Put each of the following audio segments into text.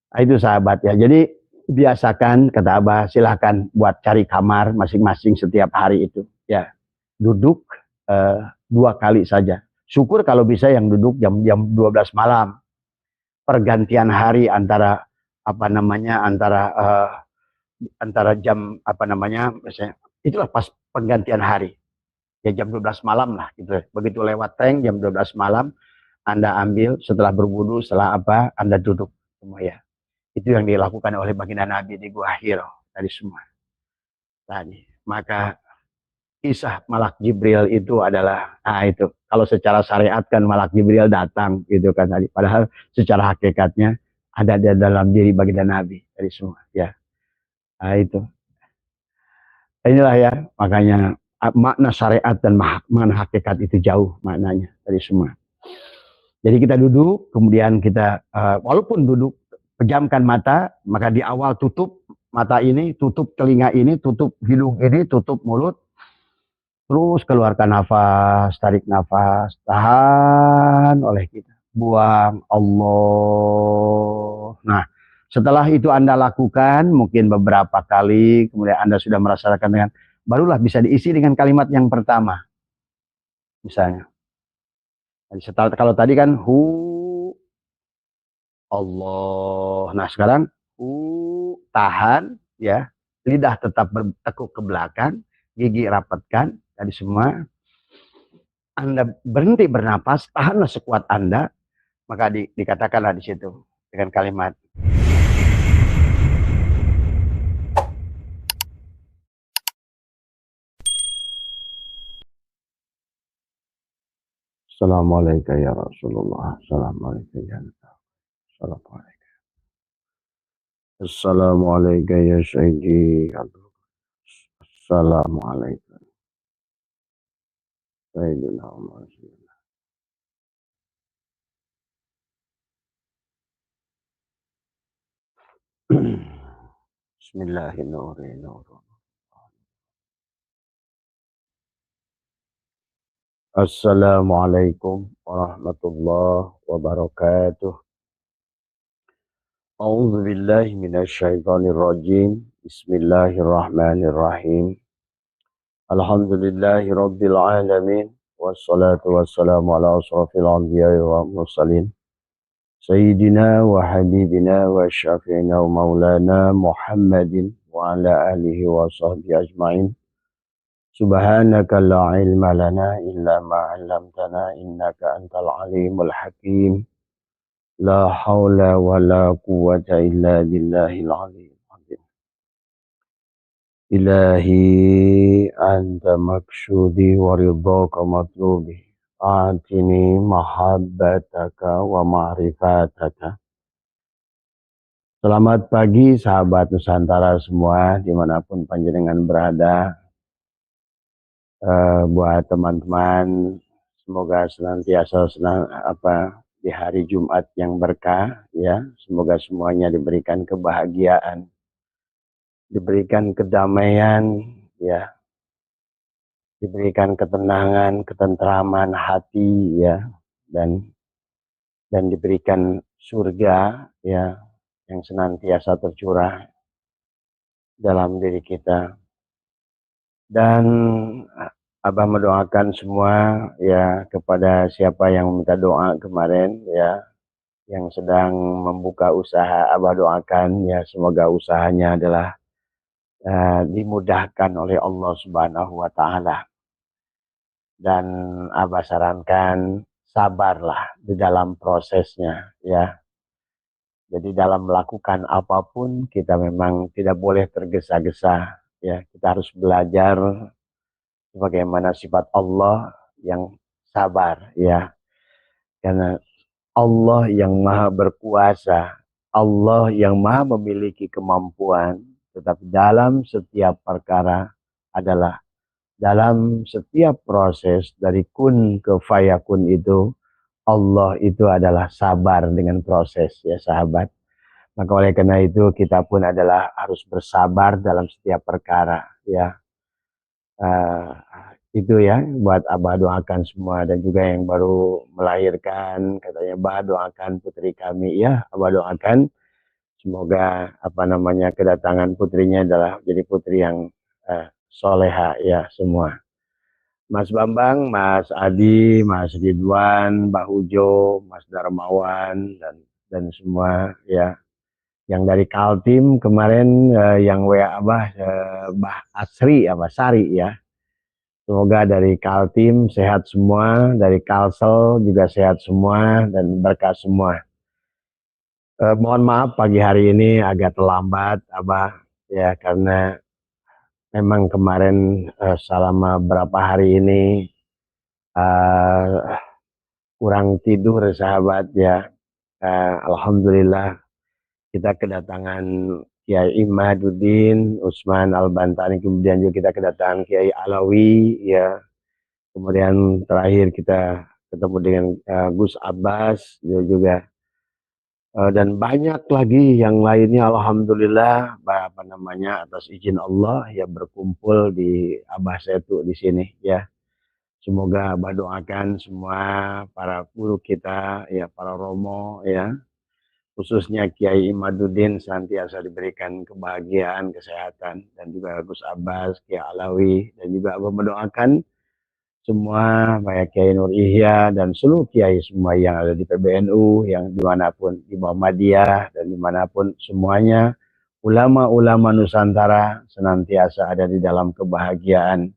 Nah, itu sahabat ya. Jadi biasakan kata Abah, silahkan buat cari kamar masing-masing setiap hari itu. Ya, duduk 2 kali saja. Syukur kalau bisa yang duduk jam 12 malam. Pergantian hari antara apa namanya antara jam apa namanya misalnya itulah pas pergantian hari ya jam 12 malam lah gitu. Begitu lewat tank jam 12 malam Anda ambil setelah berwudu setelah apa Anda duduk semua ya. Itu yang dilakukan oleh baginda Nabi di Gua Hiro tadi semua. Tadi. Maka kisah Malak Jibril itu adalah itu kalau secara syariat kan Malak Jibril datang gitu kan tadi. Padahal secara hakikatnya ada di dalam diri baginda Nabi tadi semua ya. Nah, itu. Inilah ya makanya makna syariat dan makna hakikat itu jauh maknanya dari semua. Jadi kita duduk, kemudian kita walaupun duduk pejamkan mata, maka di awal tutup mata ini, tutup telinga ini, tutup hidung ini, tutup mulut, terus keluarkan nafas, tarik nafas, tahan oleh kita, buang Allah. Nah, setelah itu Anda lakukan mungkin beberapa kali, kemudian Anda sudah merasakan dengan barulah bisa diisi dengan kalimat yang pertama. Misalnya, kalau tadi kan Allah. Nah, sekarang tahan ya. Lidah tetap bertekuk ke belakang, gigi rapatkan tadi semua. Anda berhenti bernapas, tahanlah sekuat Anda, maka dikatakanlah di situ dengan kalimat Assalamualaikum ya Rasulullah. Assalamualaikum ya Nabi. Assalamualaikum. Assalamualaikum ya Sayyidi. Assalamualaikum. Sayyidina Muhammad. Bismillahirrahmanirrahim. Assalamualaikum warahmatullahi wabarakatuh. A'udzu billahi minasyaitonir rajim. Bismillahirrahmanirrahim. Alhamdulillahi rabbil alamin. Wassalatu wassalamu ala asrafil anbiya'i wa mursalin. Sayyidina wa habibina wa syafi'ina wa maulana Muhammadin wa ala alihi wa sahbihi ajma'in. Subhanaka la ilma lana illa ma 'allamtana innaka antal alimul hakim. La haula wa la quwwata illa billahil aliyyil azim. Ilahi anta maksudi wa ridhaka matlubi. Atini mahabbataka wa ma'rifataka. Selamat pagi sahabat Nusantara semua dimanapun panjenengan berada. Buat teman-teman semoga senantiasa di hari Jumat yang berkah ya, semoga semuanya diberikan kebahagiaan, diberikan kedamaian ya, diberikan ketenangan, ketentraman hati ya, dan diberikan surga ya yang senantiasa tercurah dalam diri kita. Dan Abah mendoakan semua ya kepada siapa yang meminta doa kemarin ya, yang sedang membuka usaha, Abah doakan ya semoga usahanya adalah dimudahkan oleh Allah Subhanahu wa taala. Dan Abah sarankan sabarlah di dalam prosesnya ya. Jadi dalam melakukan apapun kita memang tidak boleh tergesa-gesa ya. Kita harus belajar bagaimana sifat Allah yang sabar ya. Karena Allah yang maha berkuasa, Allah yang maha memiliki kemampuan, tetapi dalam setiap perkara adalah dalam setiap proses dari kun ke fayakun itu, Allah itu adalah sabar dengan proses ya sahabat. Maka oleh karena itu kita pun adalah harus bersabar dalam setiap perkara ya. Itu ya buat Abah doakan semua, dan juga yang baru melahirkan katanya Abah doakan putri kami ya, Abah doakan Semoga apa namanya kedatangan putrinya adalah jadi putri yang soleha ya semua. Mas Bambang, Mas Adi, Mas Ridwan, Mbak Hujo, Mas Darmawan dan semua ya yang dari Kaltim kemarin yang WA Bah Asri apa Sari ya. Semoga dari Kaltim sehat semua, dari Kalsel juga sehat semua dan berkah semua. Mohon maaf pagi hari ini agak terlambat, Abah, ya karena memang kemarin selama berapa hari ini uh, kurang tidur, sahabat ya. Alhamdulillah kita kedatangan Kiai Imaduddin Utsman Al-Bantani, kemudian juga kita kedatangan Kiai Alawi, ya. Kemudian terakhir kita ketemu dengan Gus Abbas juga. Dan banyak lagi yang lainnya, alhamdulillah apa namanya atas izin Allah ya berkumpul di Abah Setu di sini ya. Semoga Abah doakan semua para guru kita ya, para romo ya, khususnya Kiai Imaduddin senantiasa diberikan kebahagiaan, kesehatan, dan juga Gus Abbas, Kiai Alawi, dan juga Abah mendoakan semua baik Kiai Nur Ihya dan seluruh kiai semua yang ada di PBNU, yang dimanapun di Muhammadiyah dan dimanapun semuanya, ulama-ulama Nusantara senantiasa ada di dalam kebahagiaan,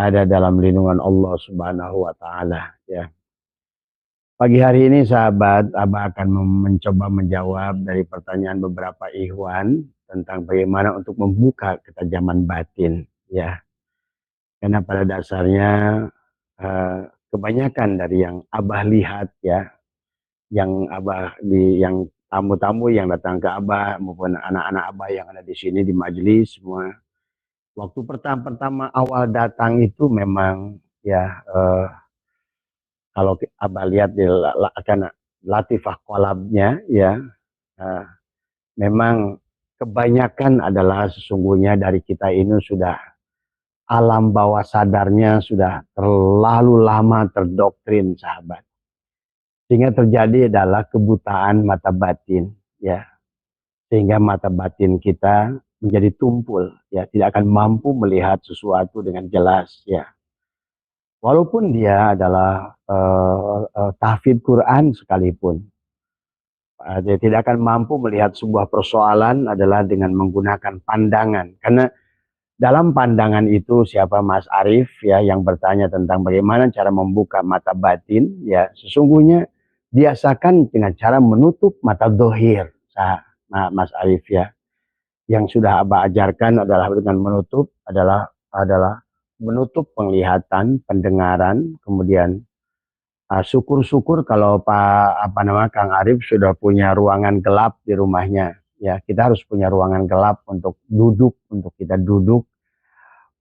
ada dalam lindungan Allah Subhanahu wa Ta'ala ya. Pagi hari ini sahabat, Abah akan mencoba menjawab dari pertanyaan beberapa ikhwan tentang bagaimana untuk membuka ketajaman batin ya. Karena pada dasarnya kebanyakan dari yang Abah lihat ya, yang tamu-tamu yang datang ke Abah maupun anak-anak Abah yang ada di sini di majelis semua, waktu pertama awal datang itu memang ya kalau Abah lihat di akan latifah kolabnya ya, memang kebanyakan adalah sesungguhnya dari kita ini sudah alam bawah sadarnya sudah terlalu lama terdoktrin sahabat, sehingga terjadi adalah kebutaan mata batin ya, sehingga mata batin kita menjadi tumpul ya, tidak akan mampu melihat sesuatu dengan jelas ya, walaupun dia adalah tahfidz Quran sekalipun. Dia tidak akan mampu melihat sebuah persoalan adalah dengan menggunakan pandangan, karena dalam pandangan itu siapa Mas Arif ya yang bertanya tentang bagaimana cara membuka mata batin ya, sesungguhnya biasakan dengan cara menutup mata dohir Mas Arif ya. Yang sudah Abah ajarkan adalah dengan menutup adalah menutup penglihatan, pendengaran, kemudian syukur-syukur kalau Kang Arif sudah punya ruangan gelap di rumahnya ya. Kita harus punya ruangan gelap untuk kita duduk,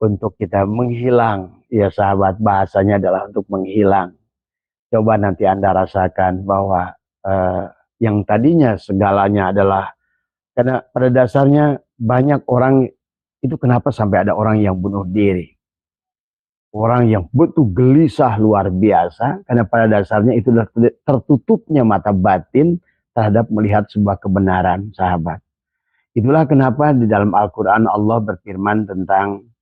untuk kita menghilang ya sahabat, bahasanya adalah untuk menghilang. Coba nanti Anda rasakan bahwa yang tadinya segalanya adalah, karena pada dasarnya banyak orang itu, kenapa sampai ada orang yang bunuh diri, orang yang betul gelisah luar biasa, karena pada dasarnya itu adalah tertutupnya mata batin terhadap melihat sebuah kebenaran sahabat. Itulah kenapa di dalam Al-Quran Allah berfirman tentang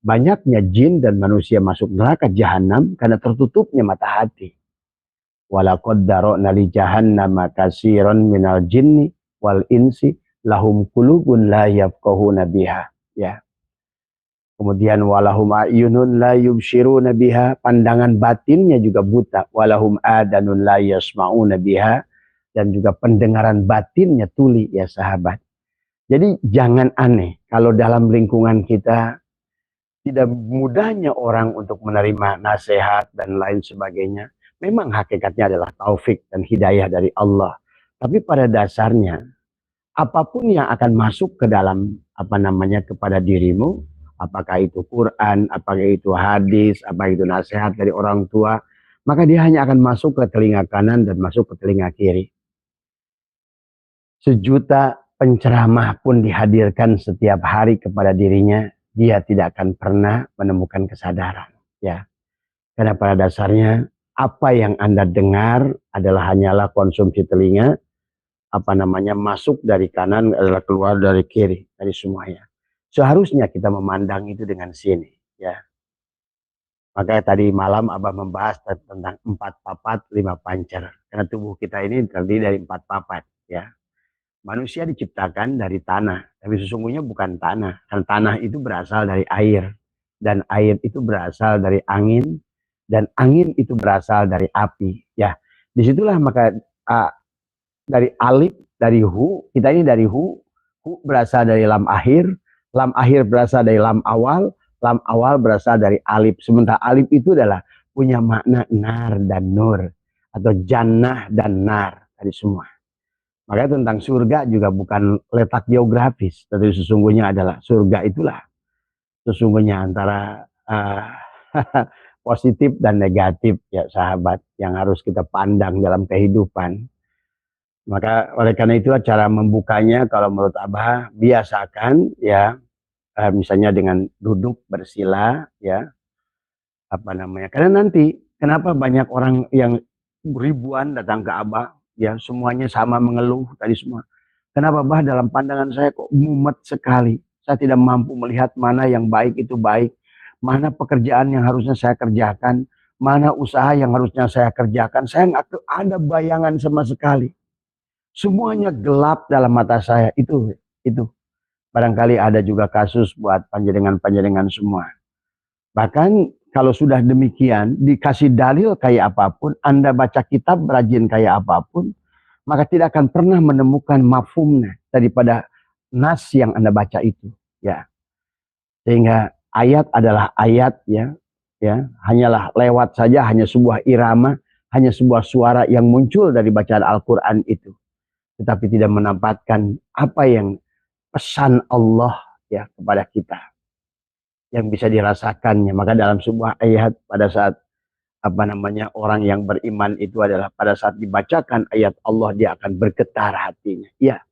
banyaknya jin dan manusia masuk neraka jahanam karena tertutupnya mata hati. Walaqad dara'na li jahannama katsiran minal jinni wal insi lahum qulubun la yafqahuna biha ya. Kemudian walahum ayunun la yubsiruna biha, pandangan batinnya juga buta. Walahum adanun la yasma'una biha, dan juga pendengaran batinnya tuli ya sahabat. Jadi jangan aneh kalau dalam lingkungan kita tidak mudahnya orang untuk menerima nasihat dan lain sebagainya. Memang hakikatnya adalah taufik dan hidayah dari Allah. Tapi pada dasarnya apapun yang akan masuk ke dalam kepada dirimu, apakah itu Quran, apakah itu hadis, apakah itu nasihat dari orang tua, maka dia hanya akan masuk ke telinga kanan dan masuk ke telinga kiri. Sejuta penceramah pun dihadirkan setiap hari kepada dirinya, dia tidak akan pernah menemukan kesadaran ya. Karena pada dasarnya apa yang Anda dengar adalah hanyalah konsumsi telinga, masuk dari kanan adalah keluar dari kiri, dari semuanya. Seharusnya kita memandang itu dengan sini, ya. Makanya tadi malam Abah membahas tentang 4 papat, 5 pancer. Karena tubuh kita ini terdiri dari 4 papat, ya. Manusia diciptakan dari tanah, tapi sesungguhnya bukan tanah. Karena tanah itu berasal dari air, dan air itu berasal dari angin, dan angin itu berasal dari api. Ya, disitulah maka dari alif, dari hu, kita ini dari hu berasal dari lam akhir berasal dari lam awal berasal dari alif. Sementara alif itu adalah punya makna nar dan nur, atau jannah dan nar, tadi semua. Makanya tentang surga juga bukan letak geografis, tapi sesungguhnya adalah surga itulah sesungguhnya antara positif dan negatif, ya sahabat, yang harus kita pandang dalam kehidupan. Maka oleh karena itulah cara membukanya kalau menurut Abah, biasakan ya, misalnya dengan duduk bersila, ya, karena nanti kenapa banyak orang yang ribuan datang ke Abah, ya semuanya sama mengeluh tadi semua. Kenapa Bah, dalam pandangan saya kok mumet sekali. Saya tidak mampu melihat mana yang baik itu baik, mana pekerjaan yang harusnya saya kerjakan, mana usaha yang harusnya saya kerjakan. Saya nggak ada bayangan sama sekali. Semuanya gelap dalam mata saya. Itu. Barangkali ada juga kasus buat panjenengan-panjenengan semua. Bahkan kalau sudah demikian, dikasih dalil kayak apapun, Anda baca kitab rajin kayak apapun, maka tidak akan pernah menemukan mafhumnya daripada nas yang Anda baca itu, ya. Sehingga ayat adalah ayat, ya, hanyalah lewat saja, hanya sebuah irama, hanya sebuah suara yang muncul dari bacaan Al-Quran itu, tetapi tidak menampakkan apa yang pesan Allah, ya, kepada kita yang bisa dirasakannya. Maka dalam sebuah ayat pada saat orang yang beriman itu adalah pada saat dibacakan ayat Allah dia akan bergetar hatinya. Iya,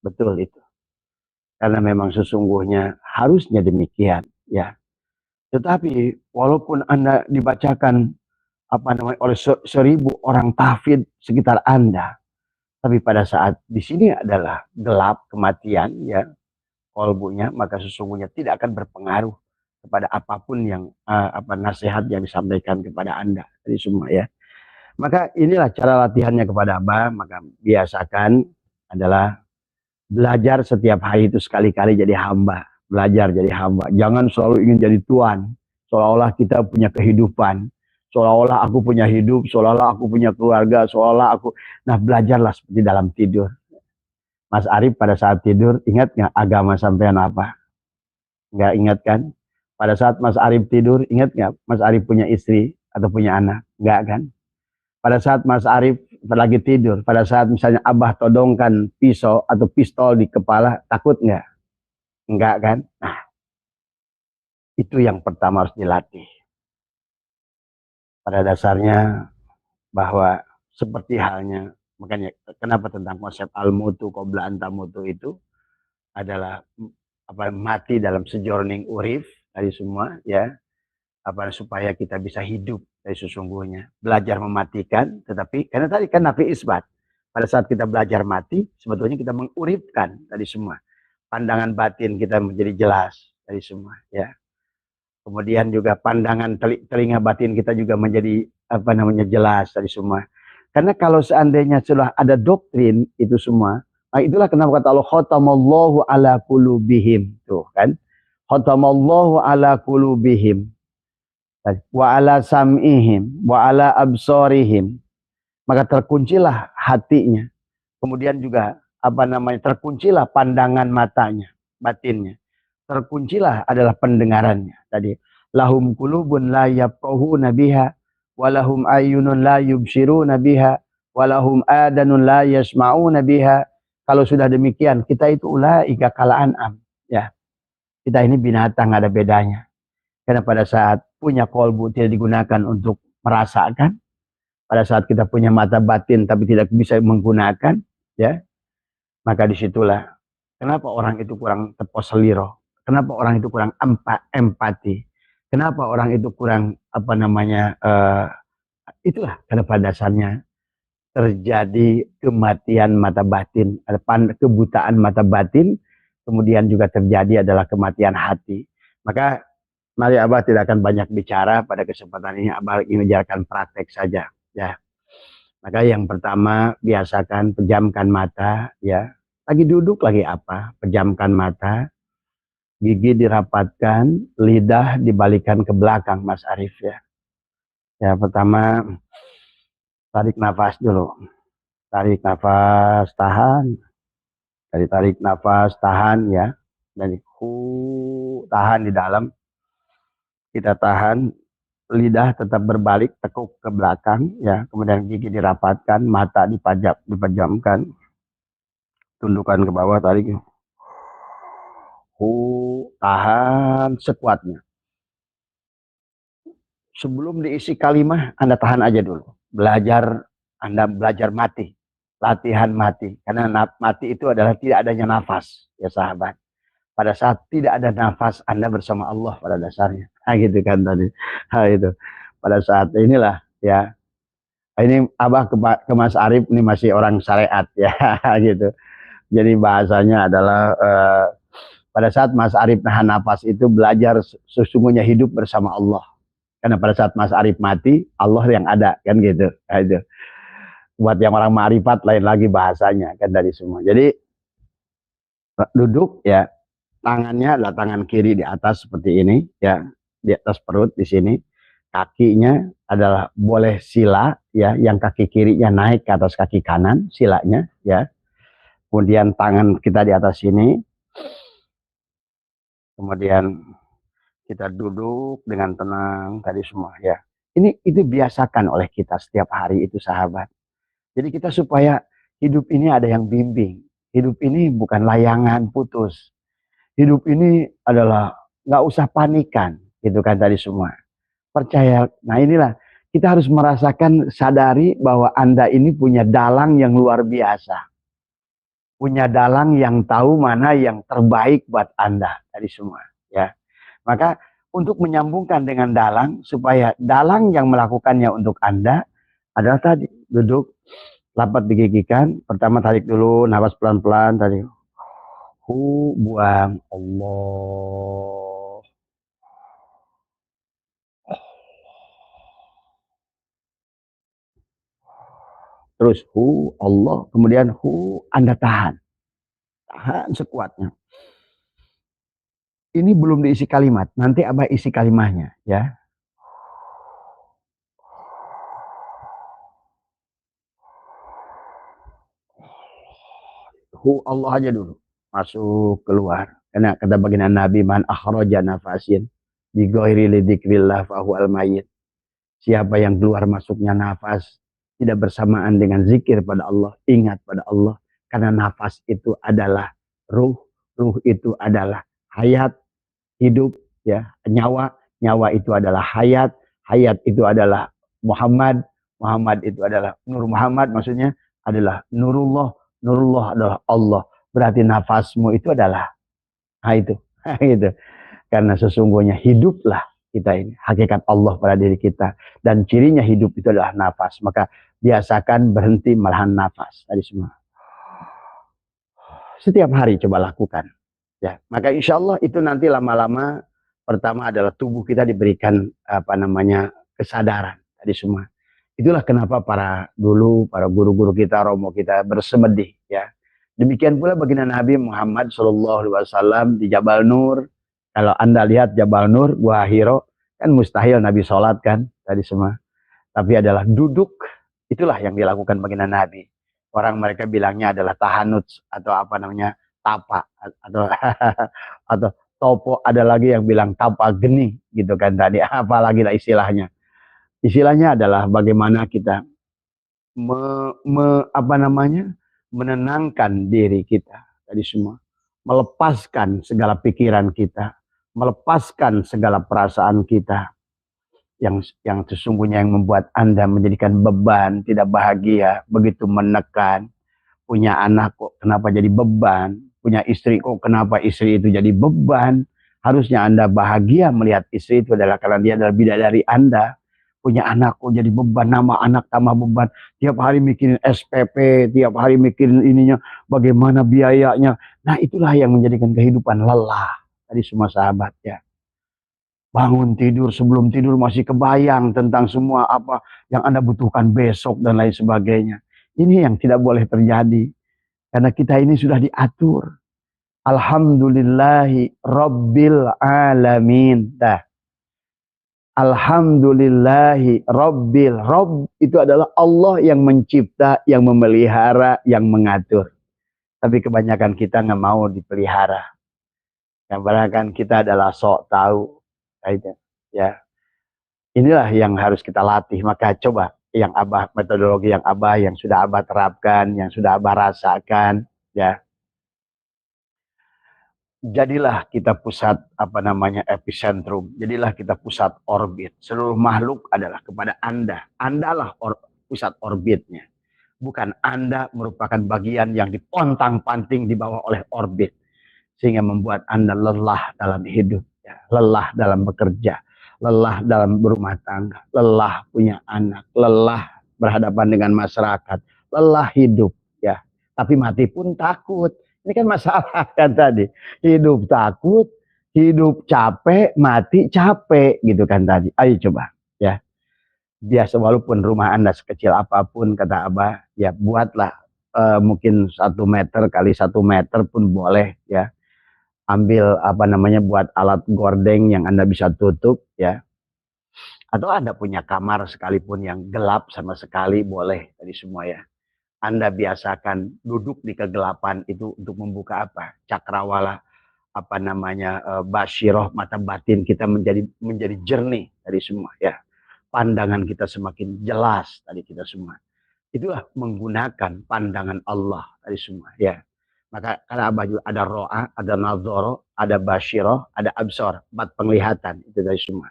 betul itu. Karena memang sesungguhnya harusnya demikian, ya. Tetapi walaupun Anda dibacakan oleh 1000 orang tahfidz sekitar Anda, tapi pada saat di sini adalah gelap kematian, ya, kolbunya, maka sesungguhnya tidak akan berpengaruh kepada apapun yang nasihat yang disampaikan kepada Anda tadi semua, ya. Maka inilah cara latihannya kepada Abah. Maka biasakan adalah belajar setiap hari itu sekali-kali jadi hamba. Belajar jadi hamba. Jangan selalu ingin jadi tuan. Seolah-olah kita punya kehidupan. Seolah-olah aku punya hidup. Seolah-olah aku punya keluarga. Seolah-olah aku... Nah, belajarlah seperti dalam tidur. Mas Arif pada saat tidur, ingat nggak agama sampean apa? Nggak ingat kan? Pada saat Mas Arif tidur, ingat nggak Mas Arif punya istri atau punya anak? Nggak kan? Pada saat Mas Arif lagi tidur, pada saat misalnya Abah todongkan pisau atau pistol di kepala, takut nggak? Enggak kan? Nah, itu yang pertama harus dilatih. Pada dasarnya bahwa seperti halnya, makanya kenapa tentang konsep al-mutu qabla an tamutu itu adalah mati dalam sejorning urif dari semua, ya. Supaya kita bisa hidup dari sesungguhnya. Belajar mematikan, tetapi karena tadi kan nafi isbat. Pada saat kita belajar mati, sebetulnya kita menguripkan tadi semua. Pandangan batin kita menjadi jelas dari semua, ya. Kemudian juga pandangan telinga batin kita juga menjadi jelas dari semua. Karena kalau seandainya sudah ada doktrin itu semua, nah itulah kenapa kata Allah khatamallahu ala qulubihim, tuh kan. Khatamallahu ala qulubihim wa ala sam'ihim wa ala absarihim, maka terkuncilah hatinya, kemudian juga terkuncilah pandangan matanya, batinnya, terkuncilah adalah pendengarannya. Tadi lahum qulubun la yafqahuna biha wa lahum ayyunun la yubsiruna biha wa lahum adanun la yasma'una biha. Kalau sudah demikian, kita itu ulaika kal an'am, ya. Kita ini binatang, ada bedanya. Karena pada saat punya kolbu tidak digunakan untuk merasakan, pada saat kita punya mata batin tapi tidak bisa menggunakan, ya, maka disitulah kenapa orang itu kurang teposeliro, kenapa orang itu kurang empati, kenapa orang itu kurang itulah karena pada dasarnya terjadi kematian mata batin, kebutaan mata batin, kemudian juga terjadi adalah kematian hati. Maka mari Abah tidak akan banyak bicara pada kesempatan ini. Abah ingin menjalankan praktek saja, ya. Maka yang pertama, biasakan pejamkan mata, ya. Lagi duduk lagi apa? Pejamkan mata, gigi dirapatkan, lidah dibalikan ke belakang, Mas Arif, ya. Ya, pertama tarik nafas dulu. Tarik nafas, tahan. Dari tarik nafas, tahan, ya. Dari tahan di dalam. Kita tahan, lidah tetap berbalik, tekuk ke belakang, ya. Kemudian gigi dirapatkan, mata dipejamkan, tundukkan ke bawah, tarik. Tahan sekuatnya. Sebelum diisi kalimat, Anda tahan aja dulu. Anda belajar mati. Latihan mati. Karena mati itu adalah tidak adanya nafas, ya sahabat. Pada saat tidak ada nafas, Anda bersama Allah pada dasarnya. Nah, gitu kan tadi. Nah, itu. Pada saat inilah, ya. Ini Abah ke Mas Arif, ini masih orang syariat, ya, gitu. Jadi bahasanya adalah pada saat Mas Arif nahan nafas itu belajar sesungguhnya hidup bersama Allah. Karena pada saat Mas Arif mati, Allah yang ada, kan gitu. Nah, itu. Buat yang orang ma'rifat lain lagi bahasanya, kan dari semua. Jadi duduk, ya, tangannya adalah tangan kiri di atas seperti ini, ya, di atas perut di sini. Kakinya adalah boleh sila, ya, yang kaki kirinya naik ke atas kaki kanan, silanya, ya. Kemudian tangan kita di atas sini. Kemudian kita duduk dengan tenang tadi semua, ya. Itu biasakan oleh kita setiap hari itu, sahabat. Jadi kita supaya hidup ini ada yang bimbing. Hidup ini bukan layangan putus. Hidup ini adalah nggak usah panikan, gitu kan tadi semua. Percaya. Nah, inilah kita harus merasakan, sadari bahwa Anda ini punya dalang yang luar biasa. Punya dalang yang tahu mana yang terbaik buat Anda tadi semua, ya. Maka untuk menyambungkan dengan dalang, supaya dalang yang melakukannya untuk Anda adalah tadi, duduk, rapat digigikan, pertama tarik dulu, nafas pelan-pelan, tadi. Buang, Allah. Terus, Allah, kemudian, Anda tahan. Tahan sekuatnya. Ini belum diisi kalimat, nanti Abah isi kalimatnya, ya. Allah aja dulu, masuk keluar. Karena kata baginda Nabi, man akhraja nafasin bi ghairi lidzikrillah fa huwal mayyit. Siapa yang keluar masuknya nafas tidak bersamaan dengan zikir pada Allah, ingat pada Allah, karena nafas itu adalah ruh, ruh itu adalah hayat, hidup, ya, nyawa, nyawa itu adalah hayat, hayat itu adalah Muhammad, Muhammad itu adalah Nur Muhammad, maksudnya adalah Nurullah, Nurullah adalah Allah. Berarti nafasmu itu adalah, nah itu, gitu. Karena sesungguhnya hiduplah kita ini, hakikat Allah pada diri kita, dan cirinya hidup itu adalah nafas. Maka biasakan berhenti menahan nafas tadi semua. Setiap hari coba lakukan, ya. Maka insya Allah itu nanti lama-lama, pertama adalah tubuh kita diberikan kesadaran tadi semua. Itulah kenapa para guru-guru kita, romo kita bersemedih, ya. Demikian pula baginda Nabi Muhammad SAW di Jabal Nur. Kalau Anda lihat Jabal Nur, Gua Hiro, kan mustahil Nabi sholat, kan tadi semua. Tapi adalah duduk, itulah yang dilakukan baginda Nabi. Orang mereka bilangnya adalah tahanut, atau tapa, atau topo. Ada lagi yang bilang tapa geni, gitu kan tadi. Apalagi lah istilahnya. Istilahnya adalah bagaimana kita menenangkan diri kita tadi semua, melepaskan segala pikiran kita, melepaskan segala perasaan kita yang sesungguhnya yang membuat Anda menjadikan beban, tidak bahagia, begitu menekan. Punya anak kok kenapa jadi beban, punya istri kok kenapa istri itu jadi beban. Harusnya Anda bahagia melihat istri itu adalah karena dia adalah bidadari Anda. punya anak kok jadi beban, nama anak tambah beban, tiap hari mikirin SPP, tiap hari mikirin ininya, bagaimana biayanya. Nah itulah yang menjadikan kehidupan lelah. Tadi semua sahabat ya. Bangun tidur, sebelum tidur masih kebayang tentang semua apa yang Anda butuhkan besok dan lain sebagainya. Ini yang tidak boleh terjadi. Karena kita ini sudah diatur. Alhamdulillahi Rabbil Alamin. Dah. Alhamdulillahi Rabbil. Rabb itu adalah Allah yang mencipta, yang memelihara, yang mengatur. Tapi kebanyakan kita nggak mau dipelihara. Kebanyakan kita adalah sok tahu. Ya. Inilah yang harus kita latih. Maka coba yang Abah, metodologi yang Abah, yang sudah Abah terapkan, yang sudah Abah rasakan, ya. Jadilah kita pusat epicentrum. Jadilah kita pusat orbit. Seluruh makhluk adalah kepada Anda. Andalah pusat orbitnya. Bukan Anda merupakan bagian yang dipontang-panting di bawah oleh orbit. Sehingga membuat Anda lelah dalam hidup. Ya. Lelah dalam bekerja. Lelah dalam berumah tangga. Lelah punya anak. Lelah berhadapan dengan masyarakat. Lelah hidup. Ya. Tapi mati pun takut. Ini kan masalah kan tadi. Hidup takut, hidup capek, mati capek gitu kan tadi. Ayo coba ya. Biasa walaupun rumah Anda sekecil apapun kata Abah, ya buatlah mungkin 1 meter kali 1 meter pun boleh ya. Ambil buat alat gordeng yang Anda bisa tutup ya. Atau Anda punya kamar sekalipun yang gelap sama sekali boleh tadi semua ya. Anda biasakan duduk di kegelapan itu untuk membuka cakrawala basyiroh, mata batin kita menjadi jernih dari semua ya. Pandangan kita semakin jelas tadi kita semua. Itulah menggunakan pandangan Allah dari semua ya. Maka karena Abah juga ada ro'a, ada nazoro, ada basyiroh, ada absor, 4 penglihatan itu dari semua.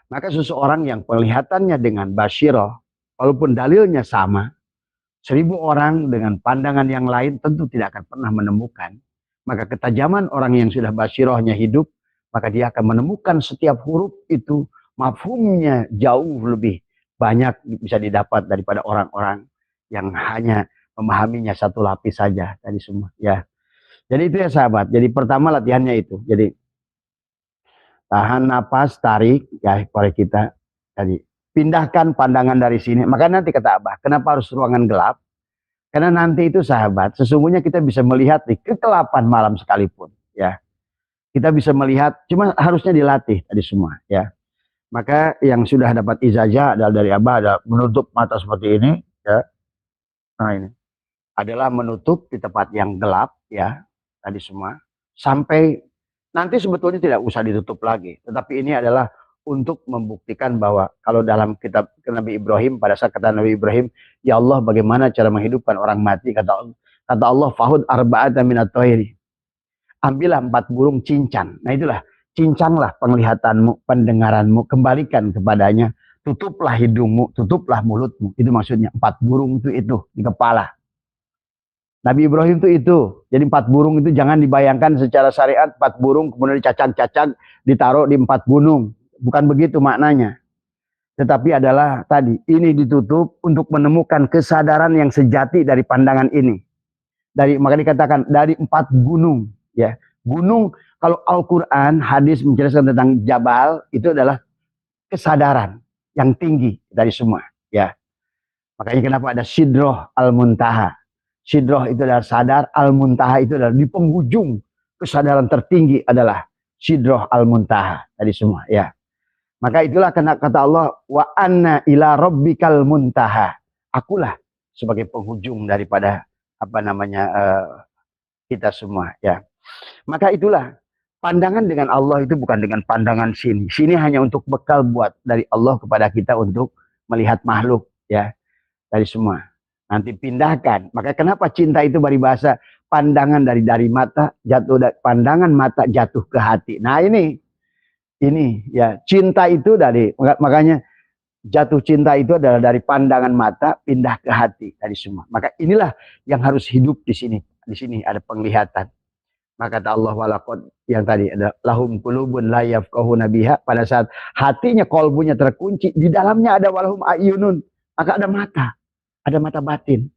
Maka seseorang yang penglihatannya dengan basyiroh, walaupun dalilnya sama, 1000 orang dengan pandangan yang lain tentu tidak akan pernah menemukan. Maka ketajaman orang yang sudah basyirohnya hidup, maka dia akan menemukan setiap huruf itu mafhumnya jauh lebih banyak bisa didapat daripada orang-orang yang hanya memahaminya satu lapis saja tadi semua ya. Jadi itu ya sahabat. Jadi pertama latihannya itu. Jadi tahan napas, tarik ya pada kita tadi. Pindahkan pandangan dari sini. Maka nanti kata Abah, kenapa harus ruangan gelap? Karena nanti itu sahabat, sesungguhnya kita bisa melihat di kegelapan malam sekalipun, ya. Kita bisa melihat, cuma harusnya dilatih tadi semua, ya. Maka yang sudah dapat ijazah adalah dari Abah ada menutup mata seperti ini, ya. Nah ini adalah menutup di tempat yang gelap, ya. Tadi semua sampai nanti sebetulnya tidak usah ditutup lagi, tetapi ini adalah untuk membuktikan bahwa kalau dalam kitab Nabi Ibrahim, pada saat kata Nabi Ibrahim, ya Allah bagaimana cara menghidupkan orang mati, kata Allah, fahud arba'ata minat tohiri, ambillah 4 burung cincang. Nah itulah, cincanglah penglihatanmu, pendengaranmu, kembalikan kepadanya, tutuplah hidungmu, tutuplah mulutmu. Itu maksudnya 4 burung itu di kepala. Nabi Ibrahim itu. Jadi 4 burung itu jangan dibayangkan secara syariat 4 burung kemudian dicacang-cacang ditaruh di 4 gunung. Bukan begitu maknanya. Tetapi adalah tadi, ini ditutup untuk menemukan kesadaran yang sejati dari pandangan ini. Maka dikatakan dari 4 gunung. Ya, gunung, kalau Al-Quran, hadis menjelaskan tentang jabal, itu adalah kesadaran yang tinggi dari semua. Ya, makanya kenapa ada Sidroh Al-Muntaha. Sidroh itu adalah sadar, Al-Muntaha itu adalah di penghujung kesadaran tertinggi adalah Sidroh Al-Muntaha tadi semua. Ya. Maka itulah kata Allah, wa anna ila rabbikal muntaha. Akulah sebagai penghujung daripada kita semua ya. Maka itulah pandangan dengan Allah itu bukan dengan pandangan sini. Sini hanya untuk bekal buat dari Allah kepada kita untuk melihat makhluk ya dari semua. Nanti pindahkan. Maka kenapa cinta itu bahasa pandangan dari mata pandangan mata jatuh ke hati. Nah ini ya, cinta itu makanya jatuh cinta itu adalah dari pandangan mata pindah ke hati dari semua. Maka inilah yang harus hidup di sini. Di sini ada penglihatan. Maka kata Allah walaqad yang tadi ada lahum qulubun la yafqahuna biha, pada saat hatinya kolbunya terkunci, di dalamnya ada walahum ayunun, maka ada mata batin,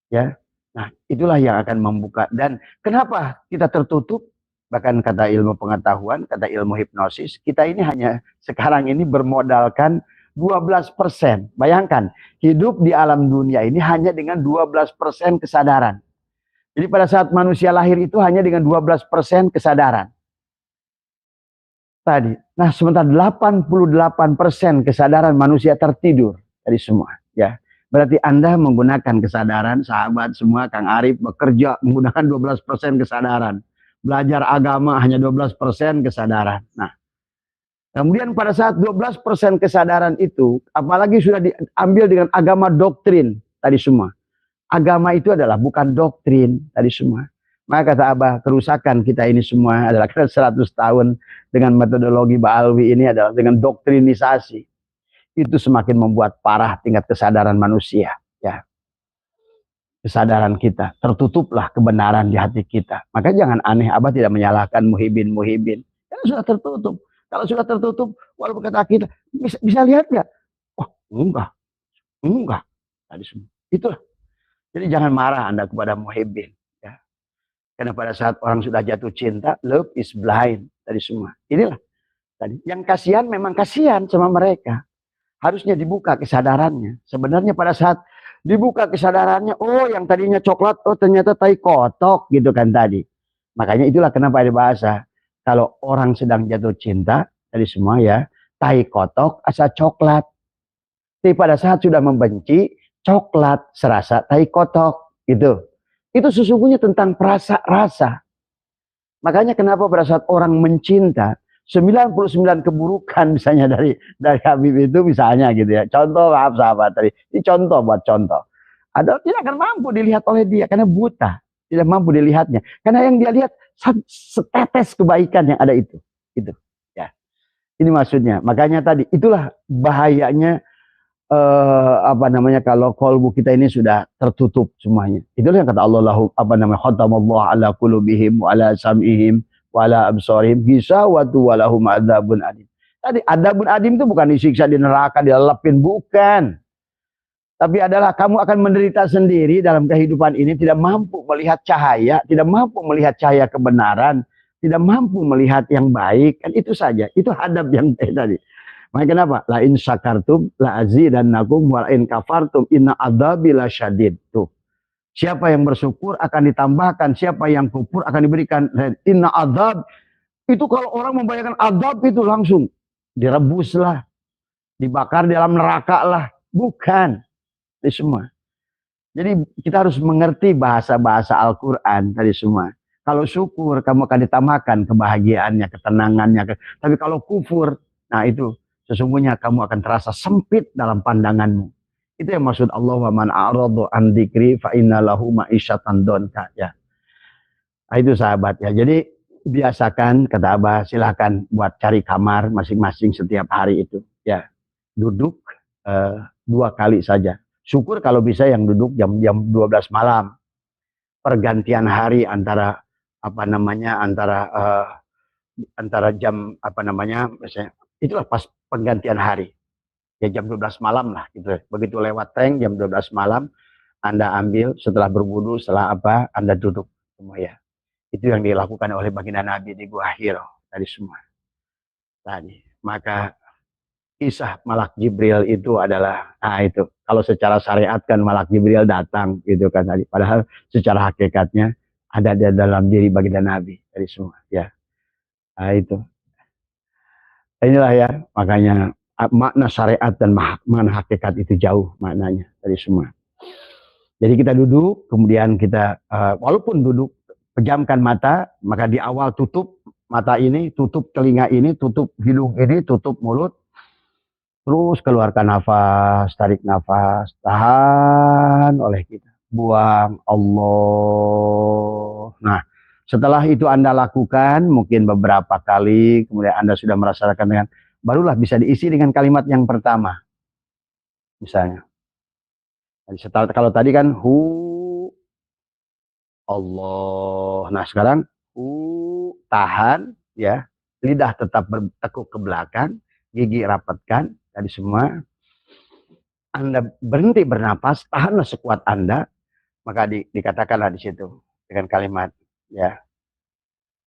ya. Nah, itulah yang akan membuka. Dan kenapa kita tertutup? Bahkan kata ilmu pengetahuan, kata ilmu hipnosis, kita ini hanya sekarang ini bermodalkan 12%. Bayangkan, hidup di alam dunia ini hanya dengan 12% kesadaran. Jadi pada saat manusia lahir itu hanya dengan 12% kesadaran tadi. Nah, sementara 88% kesadaran manusia tertidur tadi semua, ya. Berarti Anda menggunakan kesadaran, sahabat semua, Kang Arif bekerja menggunakan 12% kesadaran. Belajar agama hanya 12% kesadaran. Nah, kemudian pada saat 12% kesadaran itu, apalagi sudah diambil dengan agama doktrin tadi semua. Agama itu adalah bukan doktrin tadi semua. Maka kata Abah, kerusakan kita ini semua adalah karena 100 tahun dengan metodologi Ba'alwi ini adalah dengan doktrinisasi. Itu semakin membuat parah tingkat kesadaran manusia, ya. Kesadaran kita, tertutuplah kebenaran di hati kita. Maka jangan aneh, Abah tidak menyalahkan muhibin. Karena sudah tertutup. Kalau sudah tertutup, walaupun kata kita, bisa lihat nggak? Oh, enggak. Tadi semua. Itulah. Jadi jangan marah Anda kepada muhibin, ya. Karena pada saat orang sudah jatuh cinta, love is blind tadi semua. Inilah tadi. Yang kasihan memang kasihan sama mereka. Harusnya dibuka kesadarannya. Sebenarnya pada saat dibuka kesadarannya, oh yang tadinya coklat, oh ternyata tai kotok gitu kan tadi. Makanya itulah kenapa ada bahasa, kalau orang sedang jatuh cinta tadi semua, ya, tai kotok asa coklat. Tapi pada saat sudah membenci, coklat serasa tai kotok gitu. Itu sesungguhnya tentang rasa. Makanya kenapa pada saat orang mencinta, 99 keburukan misalnya dari Habib itu misalnya gitu ya. Contoh, maaf sahabat tadi. Ini contoh buat contoh. Ada tidak akan mampu dilihat oleh dia karena buta. Tidak mampu dilihatnya. Karena yang dia lihat setetes kebaikan yang ada itu. Gitu. Ya. Ini maksudnya. Makanya tadi itulah bahayanya kalau kolbu kita ini sudah tertutup semuanya. Itulah yang kata Allah lahu khatamallahu ala qulubihim wa ala sam'ihim wa ala absarihim gisawatu wa lahum adzabun adim. Tadi adzabun adim itu bukan disiksa di neraka, dilelepin, bukan. Tapi adalah kamu akan menderita sendiri dalam kehidupan ini, tidak mampu melihat cahaya, tidak mampu melihat cahaya kebenaran, tidak mampu melihat yang baik, kan itu saja. Itu hadap yang tadi. Makanya kenapa? La in syakartum la azidannakum wa in kafartum inna adzabi lasyadid. Tuh. Siapa yang bersyukur akan ditambahkan, siapa yang kufur akan diberikan. Inna adzab itu kalau orang membayangkan adzab itu langsung direbuslah, dibakar di dalam neraka lah. Bukan. Ini semua. Jadi kita harus mengerti bahasa-bahasa Al-Qur'an tadi semua. Kalau syukur kamu akan ditambahkan kebahagiaannya, ketenangannya. Tapi kalau kufur, nah itu sesungguhnya kamu akan terasa sempit dalam pandanganmu. Itu yang maksud Allah, wa man a'radu an dzikri fa inna lahu ma'isyatan donka, ya. Nah, itu sahabat ya. Jadi biasakan, kata Abah, silahkan buat cari kamar masing-masing setiap hari itu, ya. Duduk 2 kali saja. Syukur kalau bisa yang duduk jam 12 malam. Pergantian hari antara antara jam misalnya itulah pas pergantian hari, ya jam 12 malam lah gitu. Begitu lewat tank jam 12 malam Anda ambil, setelah berwudu, setelah Anda duduk semua, ya. Itu yang dilakukan oleh baginda Nabi di Gua Hiro tadi semua tadi. Maka kisah Malak Jibril itu adalah, itu kalau secara syariat kan Malak Jibril datang gitu kan tadi, padahal secara hakikatnya ada di dalam diri baginda Nabi tadi semua, ya. Nah, itu inilah ya, makanya makna syariat dan makna hakikat itu jauh maknanya dari semua. Jadi kita duduk, kemudian kita walaupun duduk, pejamkan mata, maka di awal tutup mata ini, tutup telinga ini, tutup hidung ini, tutup mulut, terus keluarkan nafas, tarik nafas, tahan oleh kita, buang, Allah. Nah, setelah itu Anda lakukan mungkin beberapa kali, kemudian Anda sudah merasakan dengan, barulah bisa diisi dengan kalimat yang pertama. Misalnya. Kalau tadi kan hu Allah. Nah, sekarang tahan, ya. Lidah tetap bertekuk ke belakang, gigi rapatkan, tadi semua. Anda berhenti bernapas, tahanlah sekuat Anda, maka dikatakanlah di situ dengan kalimat, ya.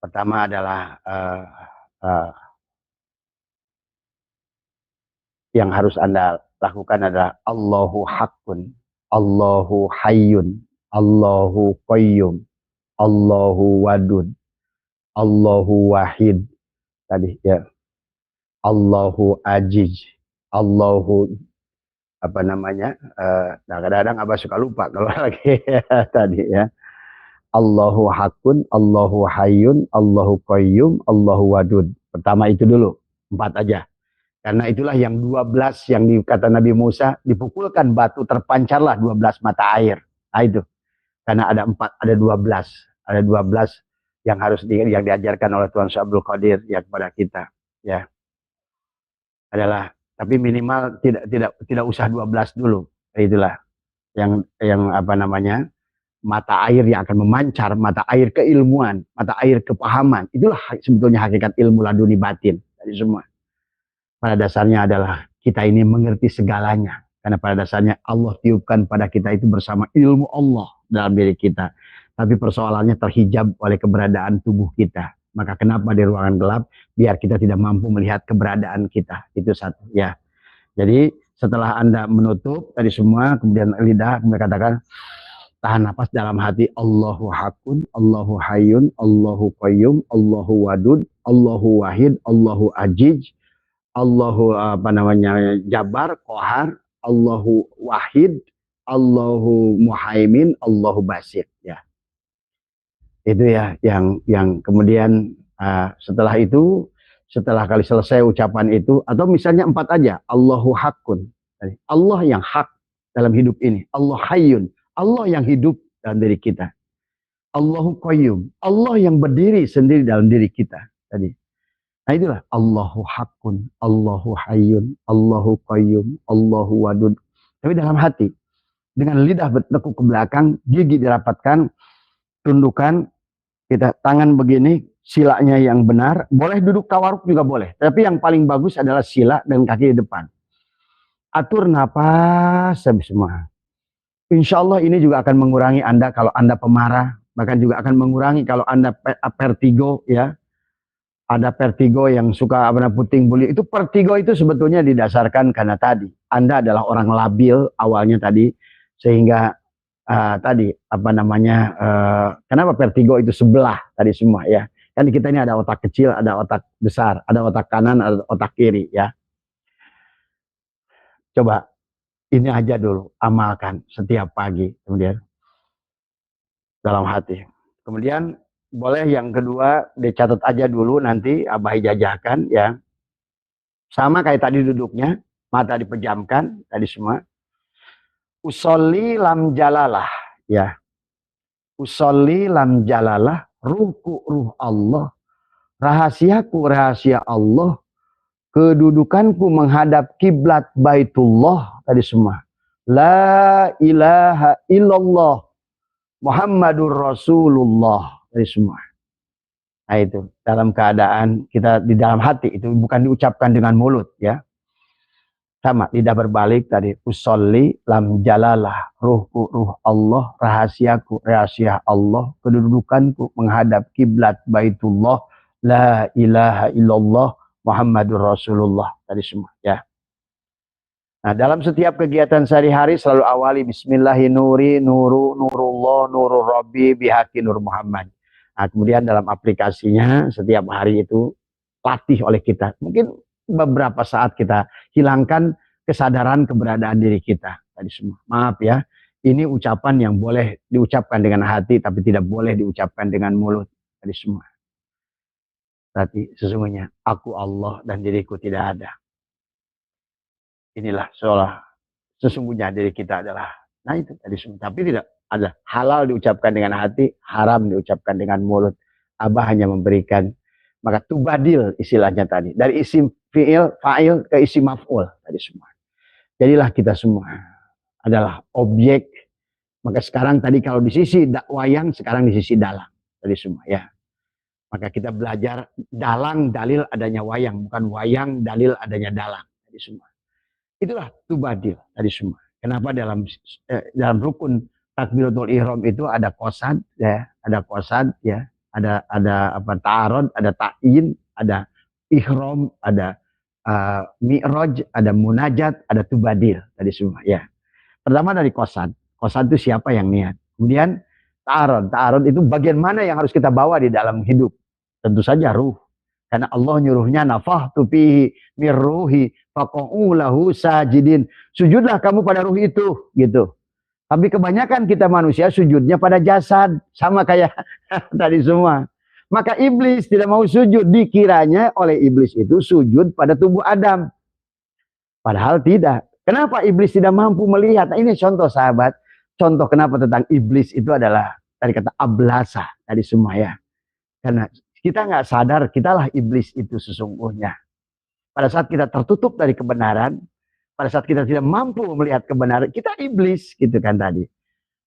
Pertama adalah uh, yang harus Anda lakukan adalah Allahu Haqqun, Allahu Hayyun, Allahu Qayyum, Allahu Wadud, Allahu Wahid, tadi ya, Allahu Ajiz, Allahu apa namanya, kadang-kadang Abah suka lupa kalau lagi tadi ya, Allahu Haqqun, Allahu Hayyun, Allahu Qayyum, Allahu Wadud. Pertama itu dulu, 4 aja. Karena itulah yang 12 yang dikata Nabi Musa, dipukulkan batu terpancarlah 12 mata air. Nah itu. Karena ada 4, ada 12. Ada 12 yang harus yang diajarkan oleh Tuan Syekh Abdul Qadir ya kepada kita, ya. Adalah tapi minimal tidak usah 12 dulu. Itulah yang apa namanya? Mata air yang akan memancar, mata air keilmuan, mata air kepahaman. Itulah sebetulnya hakikat ilmu laduni batin dari semua. Pada dasarnya adalah kita ini mengerti segalanya. Karena pada dasarnya Allah tiupkan pada kita itu bersama ilmu Allah dalam diri kita. Tapi persoalannya terhijab oleh keberadaan tubuh kita. Maka kenapa di ruangan gelap? Biar kita tidak mampu melihat keberadaan kita. Itu satu, ya. Jadi setelah Anda menutup tadi semua, kemudian lidah, kemudian katakan, tahan nafas dalam hati, Allahu Haqqun, Allahu Hayyun, Allahu Qayyum, Allahu Wadud, Allahu Wahid, Allahu Ajiz, Allahu apa namanya, Jabar, Qahar, Allahu Wahid, Allahu Muhaimin, Allahu Basir, ya. Itu ya yang kemudian setelah itu, setelah kali selesai ucapan itu, atau misalnya 4 aja, Allahu Haqqun, Allah yang hak dalam hidup ini, Allah Hayyun, Allah yang hidup dalam diri kita, Allahu Qayyum, Allah yang berdiri sendiri dalam diri kita tadi. Nah itulah Allahu Haqqun, Allahu Hayyun, Allahu Qayyum, Allahu Wadud. Tapi dalam hati, dengan lidah bertekuk ke belakang, gigi dirapatkan, tundukan, kita tangan begini, silanya yang benar, boleh duduk tawaruk juga boleh. Tapi yang paling bagus adalah sila dan kaki di depan. Atur napas semua. Insya Allah ini juga akan mengurangi Anda kalau Anda pemarah, bahkan juga akan mengurangi kalau Anda vertigo, ya. Ada vertigo yang suka puting beliung. Itu vertigo itu sebetulnya didasarkan karena tadi Anda adalah orang labil awalnya tadi, sehingga tadi apa namanya, kenapa vertigo itu sebelah tadi semua, ya. Kan kita ini ada otak kecil, ada otak besar, ada otak kanan, ada otak kiri, ya. Coba ini aja dulu, amalkan setiap pagi, kemudian dalam hati. Kemudian boleh yang kedua dicatat aja dulu, nanti Abah jajakan, ya. Sama kayak tadi duduknya, mata dipejamkan, tadi semua. Usolli lam jalalah, ya. Usolli lam jalalah, ruhku ruh Allah, rahasiaku rahasia Allah, kedudukanku menghadap kiblat Baitullah, tadi semua. La ilaha illallah Muhammadur Rasulullah, dari semua. Nah itu dalam keadaan kita di dalam hati, itu bukan diucapkan dengan mulut, ya. Sama lidah berbalik tadi, usolli lam jalalah, ruhku ruh Allah, rahasiaku rahasia Allah, kedudukanku menghadap kiblat Baitullah, la ilaha illallah Muhammadur Rasulullah, tadi semua, ya. Nah, dalam setiap kegiatan sehari-hari selalu awali bismillahi nuri nuru nurullah nurur rabbi bihaqi nur Muhammad. Nah, kemudian dalam aplikasinya setiap hari itu latih oleh kita. Mungkin beberapa saat kita hilangkan kesadaran keberadaan diri kita. Tadi semua. Maaf ya, ini ucapan yang boleh diucapkan dengan hati tapi tidak boleh diucapkan dengan mulut. Tadi semua. Berarti sesungguhnya aku Allah dan diriku tidak ada. Inilah seolah sesungguhnya diri kita adalah, nah itu tadi semua. Tapi tidak ada halal diucapkan dengan hati, haram diucapkan dengan mulut. Abah hanya memberikan, maka tubadil istilahnya tadi, dari isim fi'il, fa'il ke isim maf'ul tadi semua. Jadilah kita semua adalah objek. Maka sekarang tadi kalau di sisi wayang, sekarang di sisi dalam tadi semua, ya. Maka kita belajar dalang dalil adanya wayang, bukan wayang dalil adanya dalang. Tadi semua. Itulah tubadil tadi semua. Kenapa dalam rukun takbiratul ihram itu ada qasad ya, ada apa ta'arud, ada ta'yin, ada ihram, ada mi'raj, ada munajat, ada tubadil tadi semua ya. Pertama dari qasad. Qasad itu siapa yang niat. Kemudian ta'arud. Ta'arud itu bagian mana yang harus kita bawa di dalam hidup. Tentu saja ruh. Karena Allah nyuruhnya nafahtu fihi mir ruhi faqa'u lahu sajidin. Sujudlah kamu pada ruh itu, gitu. Tapi kebanyakan kita manusia sujudnya pada jasad, sama kayak tadi semua. Maka iblis tidak mau sujud, dikiranya oleh iblis itu sujud pada tubuh Adam. Padahal tidak. Kenapa iblis tidak mampu melihat? Nah, ini contoh sahabat. Contoh kenapa tentang iblis itu adalah dari kata ablasa tadi semua ya. Karena kita nggak sadar, kitalah iblis itu sesungguhnya. Pada saat kita tertutup dari kebenaran, pada saat kita tidak mampu melihat kebenaran, kita iblis, gitu kan tadi.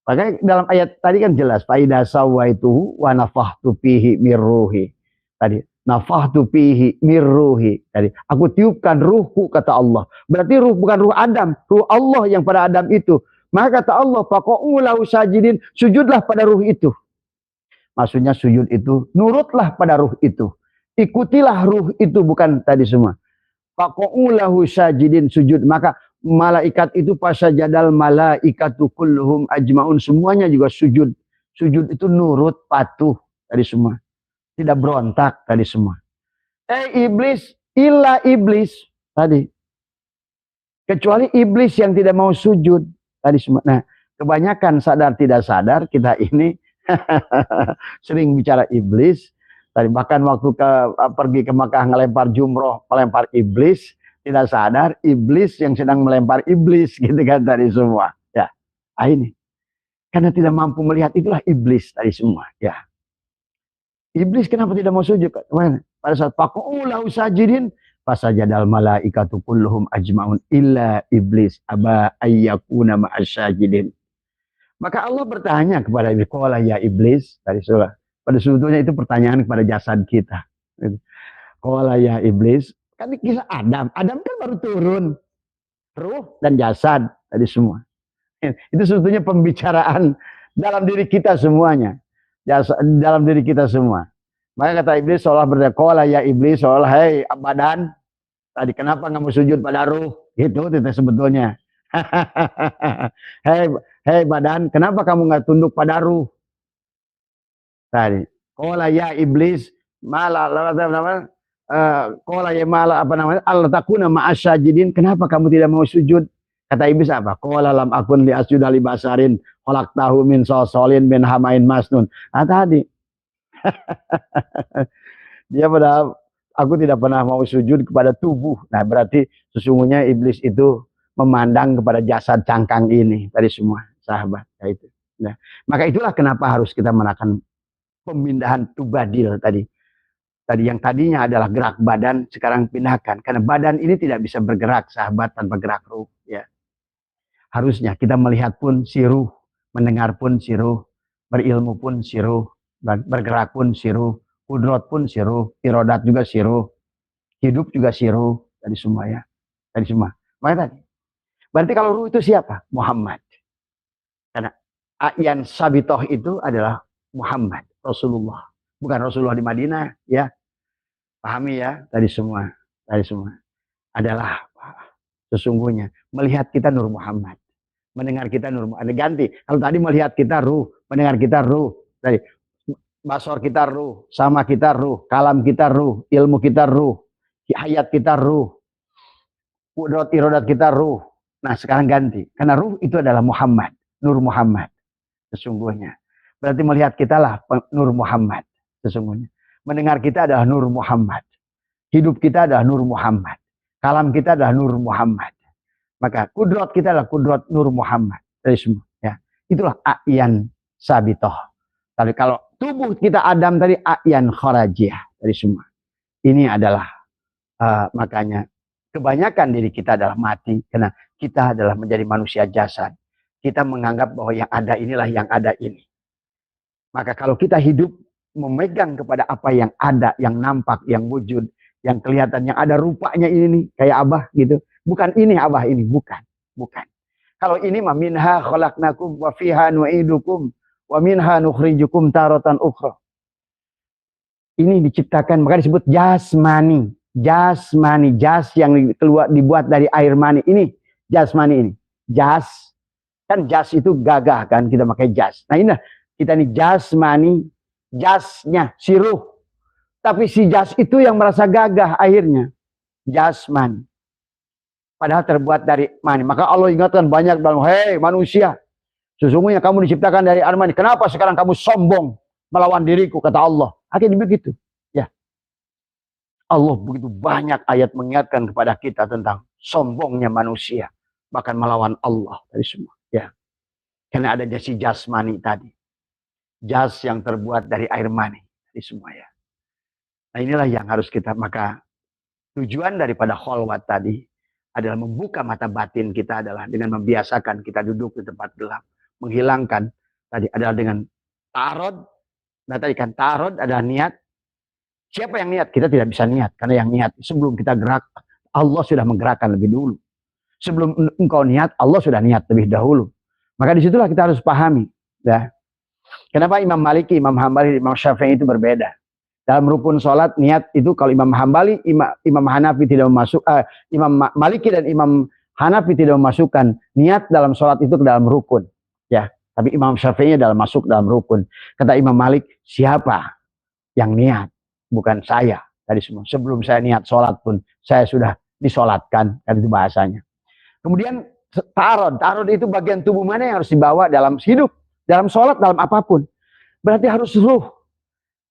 Makanya dalam ayat tadi kan jelas, faida sawaituhu wa nafahtu fihi mir ruhi. Tadi, nafahtu fihi mir ruhi. Tadi, aku tiupkan ruhku kata Allah. Berarti ruh bukan ruh Adam, ruh Allah yang pada Adam itu. Maka kata Allah, faqa'u lahu sajidin, sujudlah pada ruh itu. Maksudnya sujud itu, nurutlah pada ruh itu. Ikutilah ruh itu, bukan tadi semua. Faqa'u lahu sajidin, sujud. Maka malaikat itu fasajadal malaikatu kulluhum ajmaun. Semuanya juga sujud. Sujud itu nurut, patuh. Tadi semua. Tidak berontak tadi semua. Iblis, illa iblis. Tadi. Kecuali iblis yang tidak mau sujud. Tadi semua. Nah, kebanyakan sadar tidak sadar kita ini sering bicara iblis. Tadi bahkan waktu pergi ke Makkah ngelempar jumroh, melempar iblis, tidak sadar iblis yang sedang melempar iblis, gitu kan tadi semua. Ya, ini karena tidak mampu melihat, itulah iblis tadi semua. Ya, iblis kenapa tidak mau sujud? Pada saat faqa'u lahu sajidin, fasajadal malaikatu kulluhum ajmaun illa iblis aba ayyakuna ma'asyajidin. Maka Allah bertanya kepada iblis, qala ya iblis, tadi surah. Pada sebetulnya itu pertanyaan kepada jasad kita. Qala ya iblis, kan kisah Adam. Adam kan baru turun. Ruh dan jasad tadi semua. Itu sebetulnya pembicaraan dalam diri kita semuanya. Dalam diri kita semua. Maka kata iblis seolah bertanya, qala ya iblis, seolah, hei badan, tadi kenapa nggak mau sujud pada ruh? Gitu sebetulnya. Hei badan, kenapa kamu nggak tunduk pada ruh? Tadi, qala ya iblis, qala ya mala apa namanya? Allah takuna ma'asyajidin. Kenapa kamu tidak mau sujud? Kata iblis apa? Qala lam akun li asjuda li basarin khalaqtahu min salsalin min hamain masnun. Nah, tadi. Dia pada aku tidak pernah mau sujud kepada tubuh. Nah, berarti sesungguhnya iblis itu memandang kepada jasad cangkang ini tadi semua, sahabat. Ya itu. Nah, maka itulah kenapa harus kita melakukan pemindahan tubadil tadi. Tadi yang tadinya adalah gerak badan, sekarang pindahkan. Karena badan ini tidak bisa bergerak, sahabat, tanpa gerak ruh. Ya. Harusnya kita melihat pun si ruh, mendengar pun si ruh, berilmu pun si ruh, bergerak pun si ruh, kudrat pun si ruh, irodat juga si ruh, hidup juga si ruh. Tadi semua ya. Tadi semua. Maka tadi. Berarti kalau ruh itu siapa? Muhammad. Karena a'yan sabitoh itu adalah Muhammad, Rasulullah. Bukan Rasulullah di Madinah, ya. Pahami ya, tadi semua adalah sesungguhnya melihat kita Nur Muhammad, mendengar kita Nur Muhammad. Ganti. Kalau tadi melihat kita ruh, mendengar kita ruh, tadi basor kita ruh, sama kita ruh, kalam kita ruh, ilmu kita ruh, hayat kita ruh, kudrat irodat kita ruh. Nah, sekarang ganti. Karena ruh itu adalah Muhammad, Nur Muhammad sesungguhnya. Berarti melihat kita lah Nur Muhammad sesungguhnya. Mendengar kita adalah Nur Muhammad. Hidup kita adalah Nur Muhammad. Kalam kita adalah Nur Muhammad. Maka kudrat kita adalah kudrat Nur Muhammad. Dari semua. Ya. Itulah a'yan sabitoh. Tapi kalau tubuh kita Adam tadi a'yan kharajiyah. Dari semua. Ini adalah makanya kebanyakan diri kita adalah mati. Karena kita adalah menjadi manusia jasad. Kita menganggap bahwa yang ada inilah yang ada ini. Maka kalau kita hidup memegang kepada apa yang ada, yang nampak, yang wujud, yang kelihatan, yang ada rupanya ini nih, kayak Abah gitu. Bukan ini Abah ini, bukan. Bukan. Kalau ini mah minha khalaqnakum wa fiha nu'idukum wa minha nukhrijukum taratan ukhra. Ini diciptakan, maka disebut jasmani. Jasmani, jas yang keluar dibuat dari air mani. Ini jasmani ini. Jas, kan jas itu gagah kan, kita pakai jas. Nah ini kita ini jasmani, jasnya, si ruh. Tapi si jas itu yang merasa gagah akhirnya. Jasmani. Padahal terbuat dari mani. Maka Allah ingatkan banyak dalam, hei manusia, sesungguhnya kamu diciptakan dari air mani. Kenapa sekarang kamu sombong melawan diriku, kata Allah. Akhirnya begitu. Ya. Allah begitu banyak ayat mengingatkan kepada kita tentang sombongnya manusia. Bahkan melawan Allah dari semua. Ya. Karena ada si jasmani tadi. Jas yang terbuat dari air mani. Dari semua ya. Nah inilah yang harus kita, maka tujuan daripada kholwat tadi adalah membuka mata batin kita, adalah dengan membiasakan kita duduk di tempat gelap. Menghilangkan tadi adalah dengan ta'arud. Nah tadi kan ta'arud adalah niat. Siapa yang niat? Kita tidak bisa niat. Karena yang niat sebelum kita gerak, Allah sudah menggerakkan lebih dulu. Sebelum engkau niat, Allah sudah niat lebih dahulu. Maka disitulah kita harus pahami. Ya. Kenapa Imam Maliki, Imam Hambali, Imam Syafi'i itu berbeda? Dalam rukun sholat, niat itu kalau Imam Hambali, Imam Hanafi tidak memasuk, Imam Maliki dan Imam Hanafi tidak memasukkan niat dalam sholat itu ke dalam rukun. Ya, tapi Imam Syafi'i dalam masuk dalam rukun. Kata Imam Malik, siapa yang niat? Bukan saya. Tadi semua. Sebelum saya niat sholat pun, saya sudah disolatkan. Kan itu bahasanya. Kemudian ta'arud. Ta'arud itu bagian tubuh mana yang harus dibawa dalam hidup, dalam sholat, dalam apapun. Berarti harus ruh.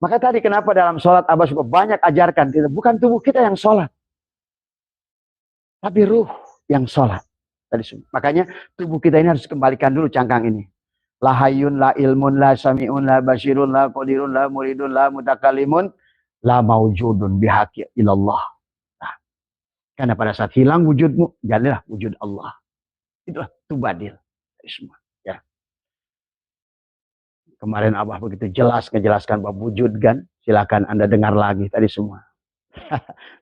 Maka tadi kenapa dalam sholat Abah suka banyak ajarkan kita, bukan tubuh kita yang sholat, tapi ruh yang sholat. Tadi, makanya tubuh kita ini harus kembalikan dulu cangkang ini. La hayyun, la ilmun, la sami'un, la basirun, la qadirun, la muridun, la mutakalimun, la maujudun bihaqi ilallah. Nah, karena pada saat hilang wujudmu, jadilah wujud Allah. Itulah tubadil. Semua. Ya. Kemarin Abah begitu jelas ngejelaskan bab wujud kan. Silakan Anda dengar lagi tadi semua.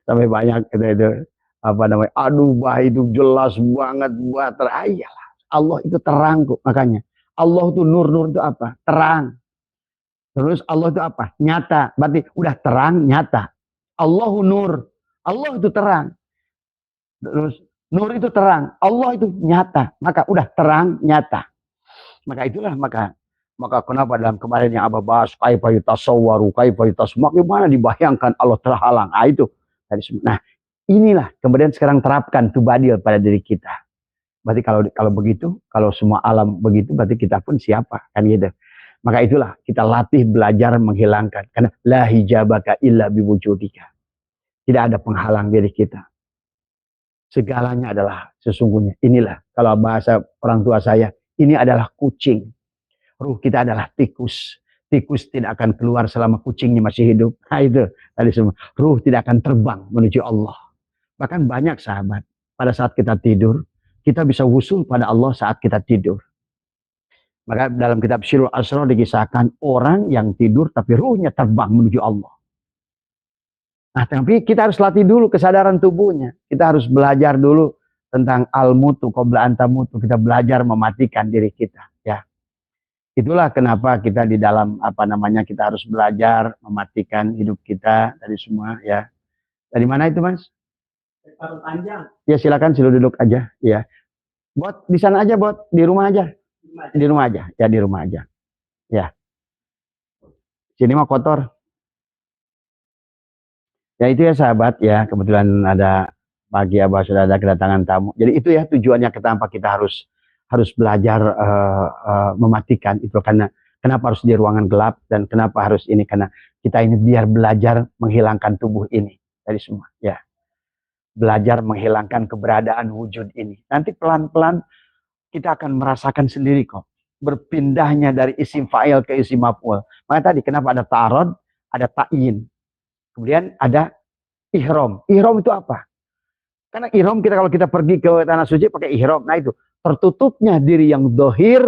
Sampai banyak itu apa namanya? Aduh, bah itu jelas banget buat terayalah. Allah itu terang kok, makanya. Allah itu nur itu apa? Terang. Terus Allah itu apa? Nyata. Berarti udah terang, nyata. Allahu nur. Allah itu terang. Terus nur itu terang. Allah itu nyata. Maka udah terang, nyata. Maka itulah maka kenapa dalam kemarin yang Abah bahas kaifa yutasawwaru kaifa yutasma, gimana dibayangkan Allah terhalang. Ah itu tadi. Nah, inilah kemudian sekarang terapkan tubadil pada diri kita. Berarti kalau begitu, kalau semua alam begitu, berarti kita pun siapa? Kan gitu. Maka itulah kita latih belajar menghilangkan, karena la hijabaka illa biwujudika. Tidak ada penghalang diri kita. Segalanya adalah sesungguhnya. Inilah kalau bahasa orang tua saya, ini adalah kucing. Ruh kita adalah tikus. Tikus tidak akan keluar selama kucingnya masih hidup. Nah itu tadi semua. Ruh tidak akan terbang menuju Allah. Bahkan banyak sahabat, pada saat kita tidur, kita bisa wusul pada Allah saat kita tidur. Maka dalam kitab Syirul Asrar dikisahkan orang yang tidur tapi ruhnya terbang menuju Allah. Nah tapi kita harus latih dulu kesadaran tubuhnya. Kita harus belajar dulu tentang al-mutu, qabla antamutu. Kita belajar mematikan diri kita. Ya. Itulah kenapa kita di dalam kita harus belajar mematikan hidup kita dari semua ya. Dari mana itu Mas? Dari Panjang. Ya silakan sila duduk aja ya. Bot di sana aja Bot, di rumah aja. Di rumah aja. Ya di rumah aja. Ya. Sini mah kotor. Ya itu ya sahabat ya, kebetulan ada pagi Abah sudah ada kedatangan tamu. Jadi itu ya tujuannya kenapa kita harus belajar mematikan itu, karena kenapa harus di ruangan gelap dan kenapa harus ini, karena kita ini biar belajar menghilangkan tubuh ini dari semua ya, belajar menghilangkan keberadaan wujud ini. Nanti pelan-pelan kita akan merasakan sendiri kok berpindahnya dari isim fa'il ke isim maf'ul. Maka tadi kenapa ada ta'arud, ada ta'yin, kemudian ada ihram. Ihram itu apa? Karena ihram kita kalau kita pergi ke tanah suci pakai ihram. Nah itu tertutupnya diri yang dohir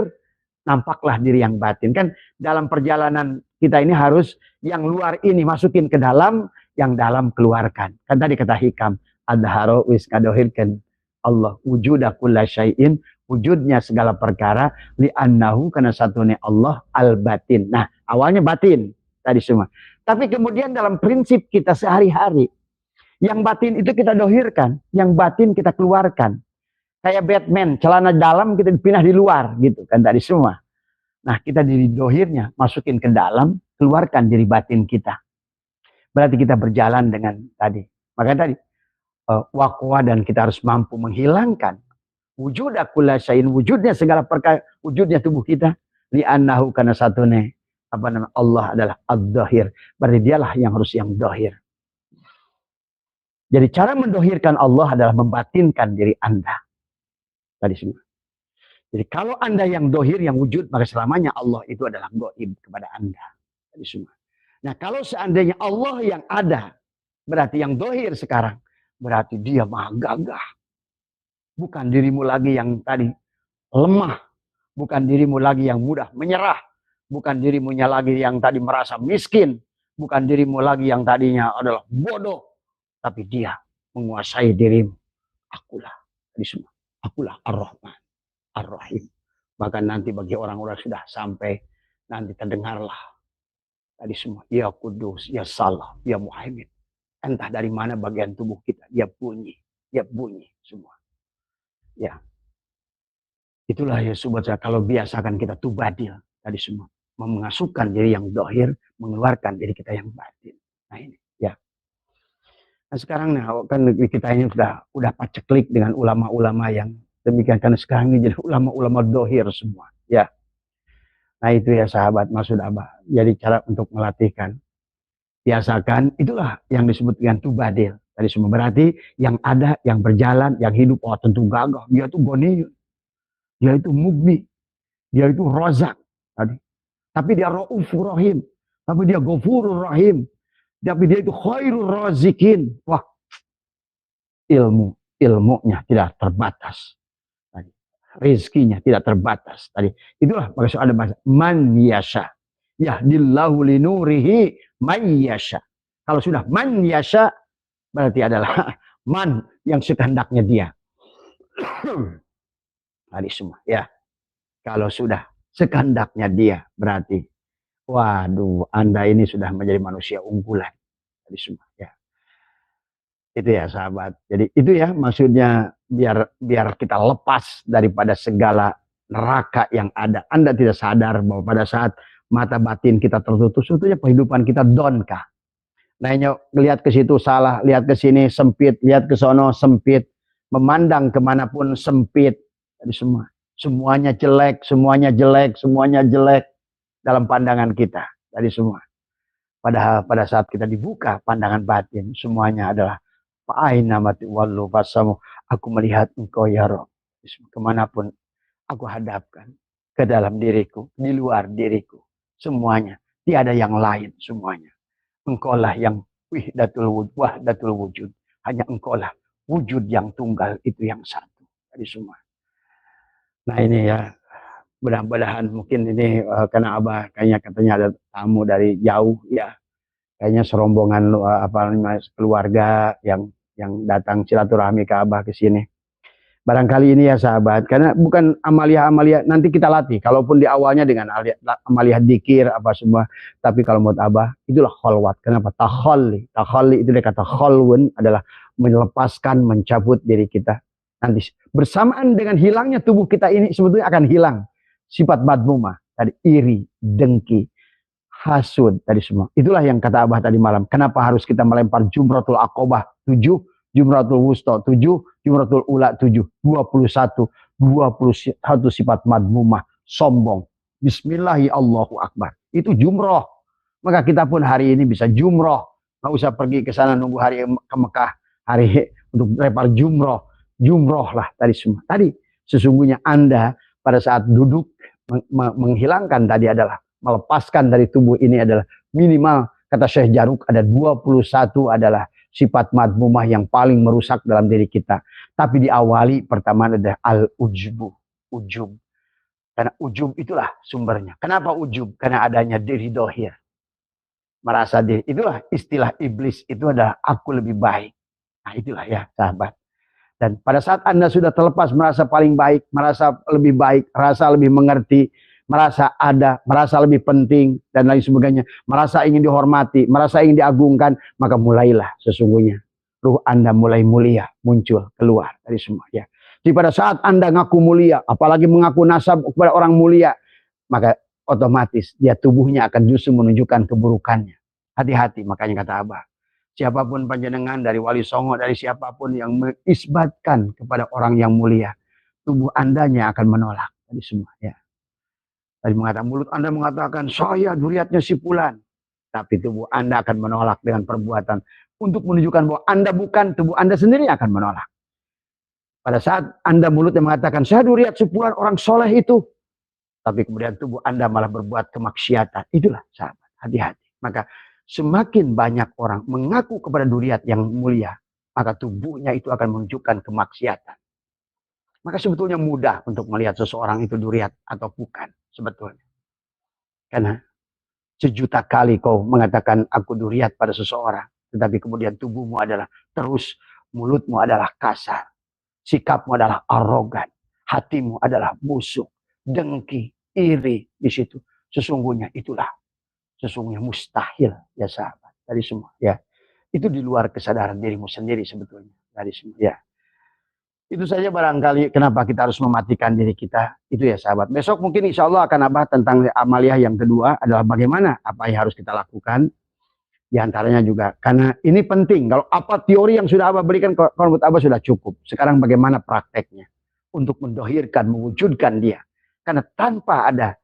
nampaklah diri yang batin. Kan dalam perjalanan kita ini harus yang luar ini masukin ke dalam, yang dalam keluarkan. Kan tadi kata hikam, adharo wis kadohirkan Allah wujuda kulla syai'in, wujudnya segala perkara, li'annahu karena satunya Allah al-batin. Nah, awalnya batin tadi semua. Tapi kemudian dalam prinsip kita sehari-hari, yang batin itu kita dohirkan, yang batin kita keluarkan. Kayak Batman, celana dalam kita pindah di luar, gitu kan tadi semua. Nah, kita diri dohirnya, masukin ke dalam, keluarkan diri batin kita. Berarti kita berjalan dengan tadi. Makanya tadi, waqwa dan kita harus mampu menghilangkan wujud akulah syai'in, wujudnya segala perkara, wujudnya tubuh kita, li'annahu karena satunya apa namanya Allah adalah ad-dhahir. Berarti dialah yang harus yang dohir. Jadi cara mendohirkan Allah adalah membatinkan diri Anda. Tadi semua. Jadi kalau Anda yang dohir, yang wujud, maka selamanya Allah itu adalah gaib kepada Anda. Tadi semua. Nah kalau seandainya Allah yang ada, berarti yang dohir sekarang, berarti dia maha gagah. Bukan dirimu lagi yang tadi lemah. Bukan dirimu lagi yang mudah menyerah. Bukan dirimu lagi yang tadi merasa miskin. Bukan dirimu lagi yang tadinya adalah bodoh. Tapi dia menguasai dirimu. Akulah. Tadi semua. Akulah Ar-Rahman. Ar-Rahim. Bahkan nanti bagi orang-orang sudah sampai. Nanti terdengarlah. Tadi semua. Ya Kudus. Ya Salah. Ya Muhaimin. Entah dari mana bagian tubuh kita. Dia bunyi. Dia bunyi semua. Ya. Itulah ya sobat saya. Kalau biasakan kita tubadil. Tadi semua. Memasukkan diri yang dohir. Mengeluarkan diri kita yang batin. Nah ini. Ya. Nah sekarang kan kita ini udah paceklik dengan ulama-ulama yang demikian. Karena sekarang ini jadi ulama-ulama dohir semua. Ya. Nah itu ya sahabat maksud Abah. Jadi cara untuk melatihkan. Biasakan. Itulah yang disebut dengan tubadil. Tadi semua. Berarti yang ada, yang berjalan, yang hidup. Oh tentu gagah. Dia itu goni. Dia itu mugni. Dia itu rozak. Tadi. Tapi dia ra'ufur rahim. Tapi dia ghafurur rahim. Tapi dia itu khairul razikin. Wah, ilmunya tidak terbatas. Tadi. Rizkinya tidak terbatas. Tadi. Itulah maksud ada bahasa man yasha. Yahdillahu linurihi man yasha. Kalau sudah man yasha, berarti adalah man yang sekehendaknya dia. Tadi semua. Ya. Kalau sudah sekehendaknya dia, berarti waduh, Anda ini sudah menjadi manusia unggulan. Tadi semua, ya. Itu ya sahabat. Jadi itu ya maksudnya biar kita lepas daripada segala neraka yang ada. Anda tidak sadar bahwa pada saat mata batin kita tertutup, sebetulnya kehidupan kita donkah. Nanya lihat ke situ salah, lihat ke sini sempit, lihat ke sono sempit, memandang kemanapun sempit. Tadi semua. Semuanya jelek, semuanya jelek, semuanya jelek dalam pandangan kita. Tadi semua. Padahal pada saat kita dibuka pandangan batin, semuanya adalah fa'aina mati wallu fasamu. Aku melihat engkau ya Rabb. Kemanapun aku hadapkan. Ke dalam diriku, di luar diriku. Semuanya. Tiada yang lain semuanya. Engkaulah yang wahdatul wujud. Hanya engkaulah wujud yang tunggal itu yang satu. Tadi semua. Nah ini ya, mudah-mudahan mungkin ini karena Abah kayaknya katanya ada tamu dari jauh ya, kayaknya serombongan keluarga yang datang silaturahmi ke Abah ke sini. Barangkali ini ya sahabat, karena bukan amalia-amalia nanti kita latih, kalaupun di awalnya dengan amalia dzikir apa semua, tapi kalau menurut Abah itulah kholwat. Kenapa? Takhalli itu dia kata kholwun adalah melepaskan, mencabut diri kita. Nanti bersamaan dengan hilangnya tubuh kita ini sebetulnya akan hilang sifat madmumah tadi, iri, dengki, hasud tadi semua. Itulah yang kata Abah tadi malam. Kenapa harus kita melempar jumratul aqobah 7, jumratul wusta 7, jumratul ula 7, 21 sifat madmumah, sombong. Bismillahi Allahu Akbar. Itu jumroh. Maka kita pun hari ini bisa jumroh. Nggak usah pergi ke sana nunggu hari ke Mekah, hari untuk lempar jumroh. Jumroh lah tadi semua. Tadi sesungguhnya Anda pada saat duduk menghilangkan tadi adalah melepaskan dari tubuh ini adalah minimal kata Syekh Jaruk ada 21 adalah sifat madmumah yang paling merusak dalam diri kita. Tapi diawali pertama adalah al-ujbu, ujub. Karena ujub itulah sumbernya. Kenapa ujub? Karena adanya diri dohir. Merasa diri. Itulah istilah iblis. Itu adalah aku lebih baik. Nah itulah ya sahabat. Dan pada saat Anda sudah terlepas merasa paling baik, merasa lebih baik, merasa lebih mengerti, merasa ada, merasa lebih penting, dan lain sebagainya, merasa ingin dihormati, merasa ingin diagungkan, maka mulailah sesungguhnya ruh Anda mulai mulia, muncul, keluar dari semua. Ya. Jadi pada saat Anda ngaku mulia, apalagi mengaku nasab kepada orang mulia, maka otomatis dia tubuhnya akan justru menunjukkan keburukannya. Hati-hati, makanya kata Abah. Siapapun panjenengan, dari wali songo, dari siapapun yang mengisbatkan kepada orang yang mulia, tubuh Andanya akan menolak. Tadi semua ya. Tadi mengatakan, mulut Anda mengatakan, saya duriatnya si Fulan. Tapi tubuh Anda akan menolak dengan perbuatan. Untuk menunjukkan bahwa Anda bukan, tubuh Anda sendiri akan menolak. Pada saat Anda mulutnya mengatakan, saya duriat si Fulan, orang soleh itu. Tapi kemudian tubuh Anda malah berbuat kemaksiatan. Itulah sahabat, hati-hati. Maka semakin banyak orang mengaku kepada duriat yang mulia, maka tubuhnya itu akan menunjukkan kemaksiatan. Maka sebetulnya mudah untuk melihat seseorang itu duriat atau bukan sebetulnya. Karena sejuta kali kau mengatakan aku duriat pada seseorang, tetapi kemudian tubuhmu adalah terus, mulutmu adalah kasar, sikapmu adalah arogan, hatimu adalah busuk, dengki, iri di situ. Sesungguhnya itulah sesungguhnya mustahil ya sahabat dari semua ya. Itu di luar kesadaran dirimu sendiri sebetulnya dari semua ya. Itu saja barangkali kenapa kita harus mematikan diri kita. Itu ya sahabat. Besok mungkin insya Allah akan Abah tentang amaliyah yang kedua adalah bagaimana apa yang harus kita lakukan. Di antaranya juga karena ini penting. Kalau apa teori yang sudah Abah berikan kalau menurut Abah sudah cukup. Sekarang bagaimana prakteknya untuk mendohirkan, mewujudkan dia. Karena tanpa ada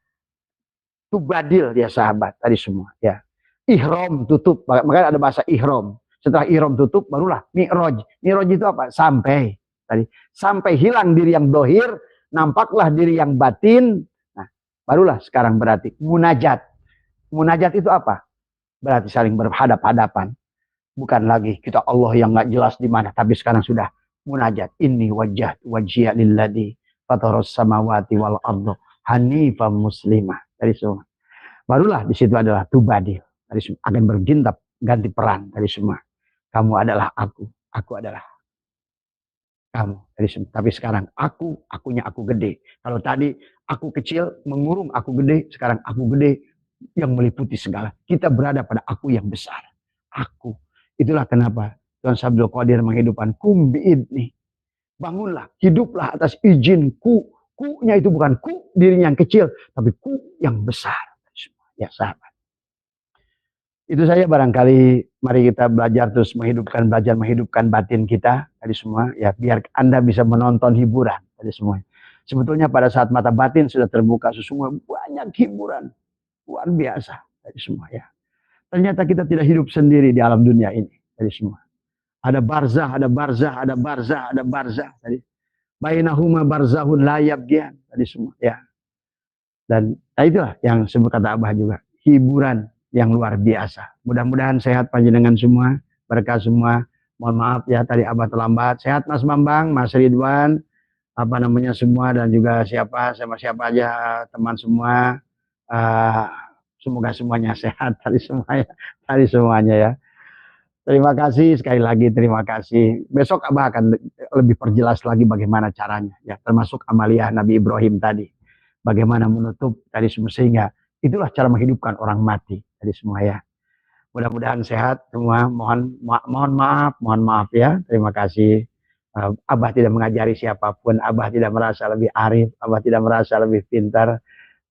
tubadil ya sahabat tadi semua ya. Ihram tutup, makanya ada bahasa ihram. Setelah ihram tutup barulah mi'raj. Mi'raj itu apa? Sampai tadi sampai hilang diri yang dohir, nampaklah diri yang batin. Nah, barulah sekarang berarti munajat. Munajat itu apa? Berarti saling berhadap-hadapan. Bukan lagi kita Allah yang nggak jelas di mana, tapi sekarang sudah munajat. Inni wajjah wajhiya lilladzi fataras samawati wal arda hanifan muslimah. Dari semua. Barulah di situ adalah tubadil. Dari semua akan berjintap ganti peran dari semua. Kamu adalah aku adalah kamu dari semua. Tapi sekarang akunya aku gede. Kalau tadi aku kecil mengurung aku gede, sekarang aku gede yang meliputi segala. Kita berada pada aku yang besar. Aku. Itulah kenapa Tuhan Abdul Qadir menghidupkan kum biidni. Bangunlah, hiduplah atas izinku. Ku-nya itu bukan ku dirinya yang kecil, tapi ku yang besar. Ya sahabat. Itu saja barangkali mari kita belajar terus belajar menghidupkan batin kita tadi semua ya biar Anda bisa menonton hiburan tadi semua. Sebetulnya pada saat mata batin sudah terbuka sesungguhnya banyak hiburan luar biasa tadi semua ya. Ternyata kita tidak hidup sendiri di alam dunia ini tadi semua. Ada barzah, ada barzah, ada barzah, ada barzah tadi. Bainahuma barzahun la yabghiyan tadi semua ya. Dan itulah yang sebut kata Abah juga, hiburan yang luar biasa. Mudah-mudahan sehat panjenengan semua, berkah semua. Mohon maaf ya tadi Abah terlambat. Sehat Mas Bambang, Mas Ridwan, apa namanya semua dan juga siapa aja teman semua. Semoga semuanya sehat tadi semuanya ya. Terima kasih sekali lagi, terima kasih. Besok Abah akan lebih perjelas lagi bagaimana caranya ya, termasuk amaliyah Nabi Ibrahim tadi. Bagaimana menutup tadi semua sehingga itulah cara menghidupkan orang mati tadi semua ya. Mudah-mudahan sehat semua. Mohon maaf ya. Terima kasih. Abah tidak mengajari siapapun. Abah tidak merasa lebih arif. Abah tidak merasa lebih pintar.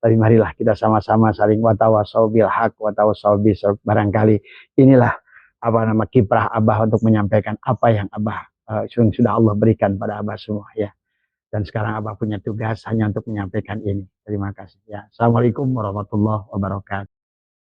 Tapi marilah kita sama-sama saling watawasau bil haq watawasau bis. Barangkali inilah kiprah Abah untuk menyampaikan apa yang Abah sudah Allah berikan pada Abah semua ya. Dan sekarang Abah punya tugas hanya untuk menyampaikan ini. Terima kasih. Ya. Assalamualaikum warahmatullahi wabarakatuh.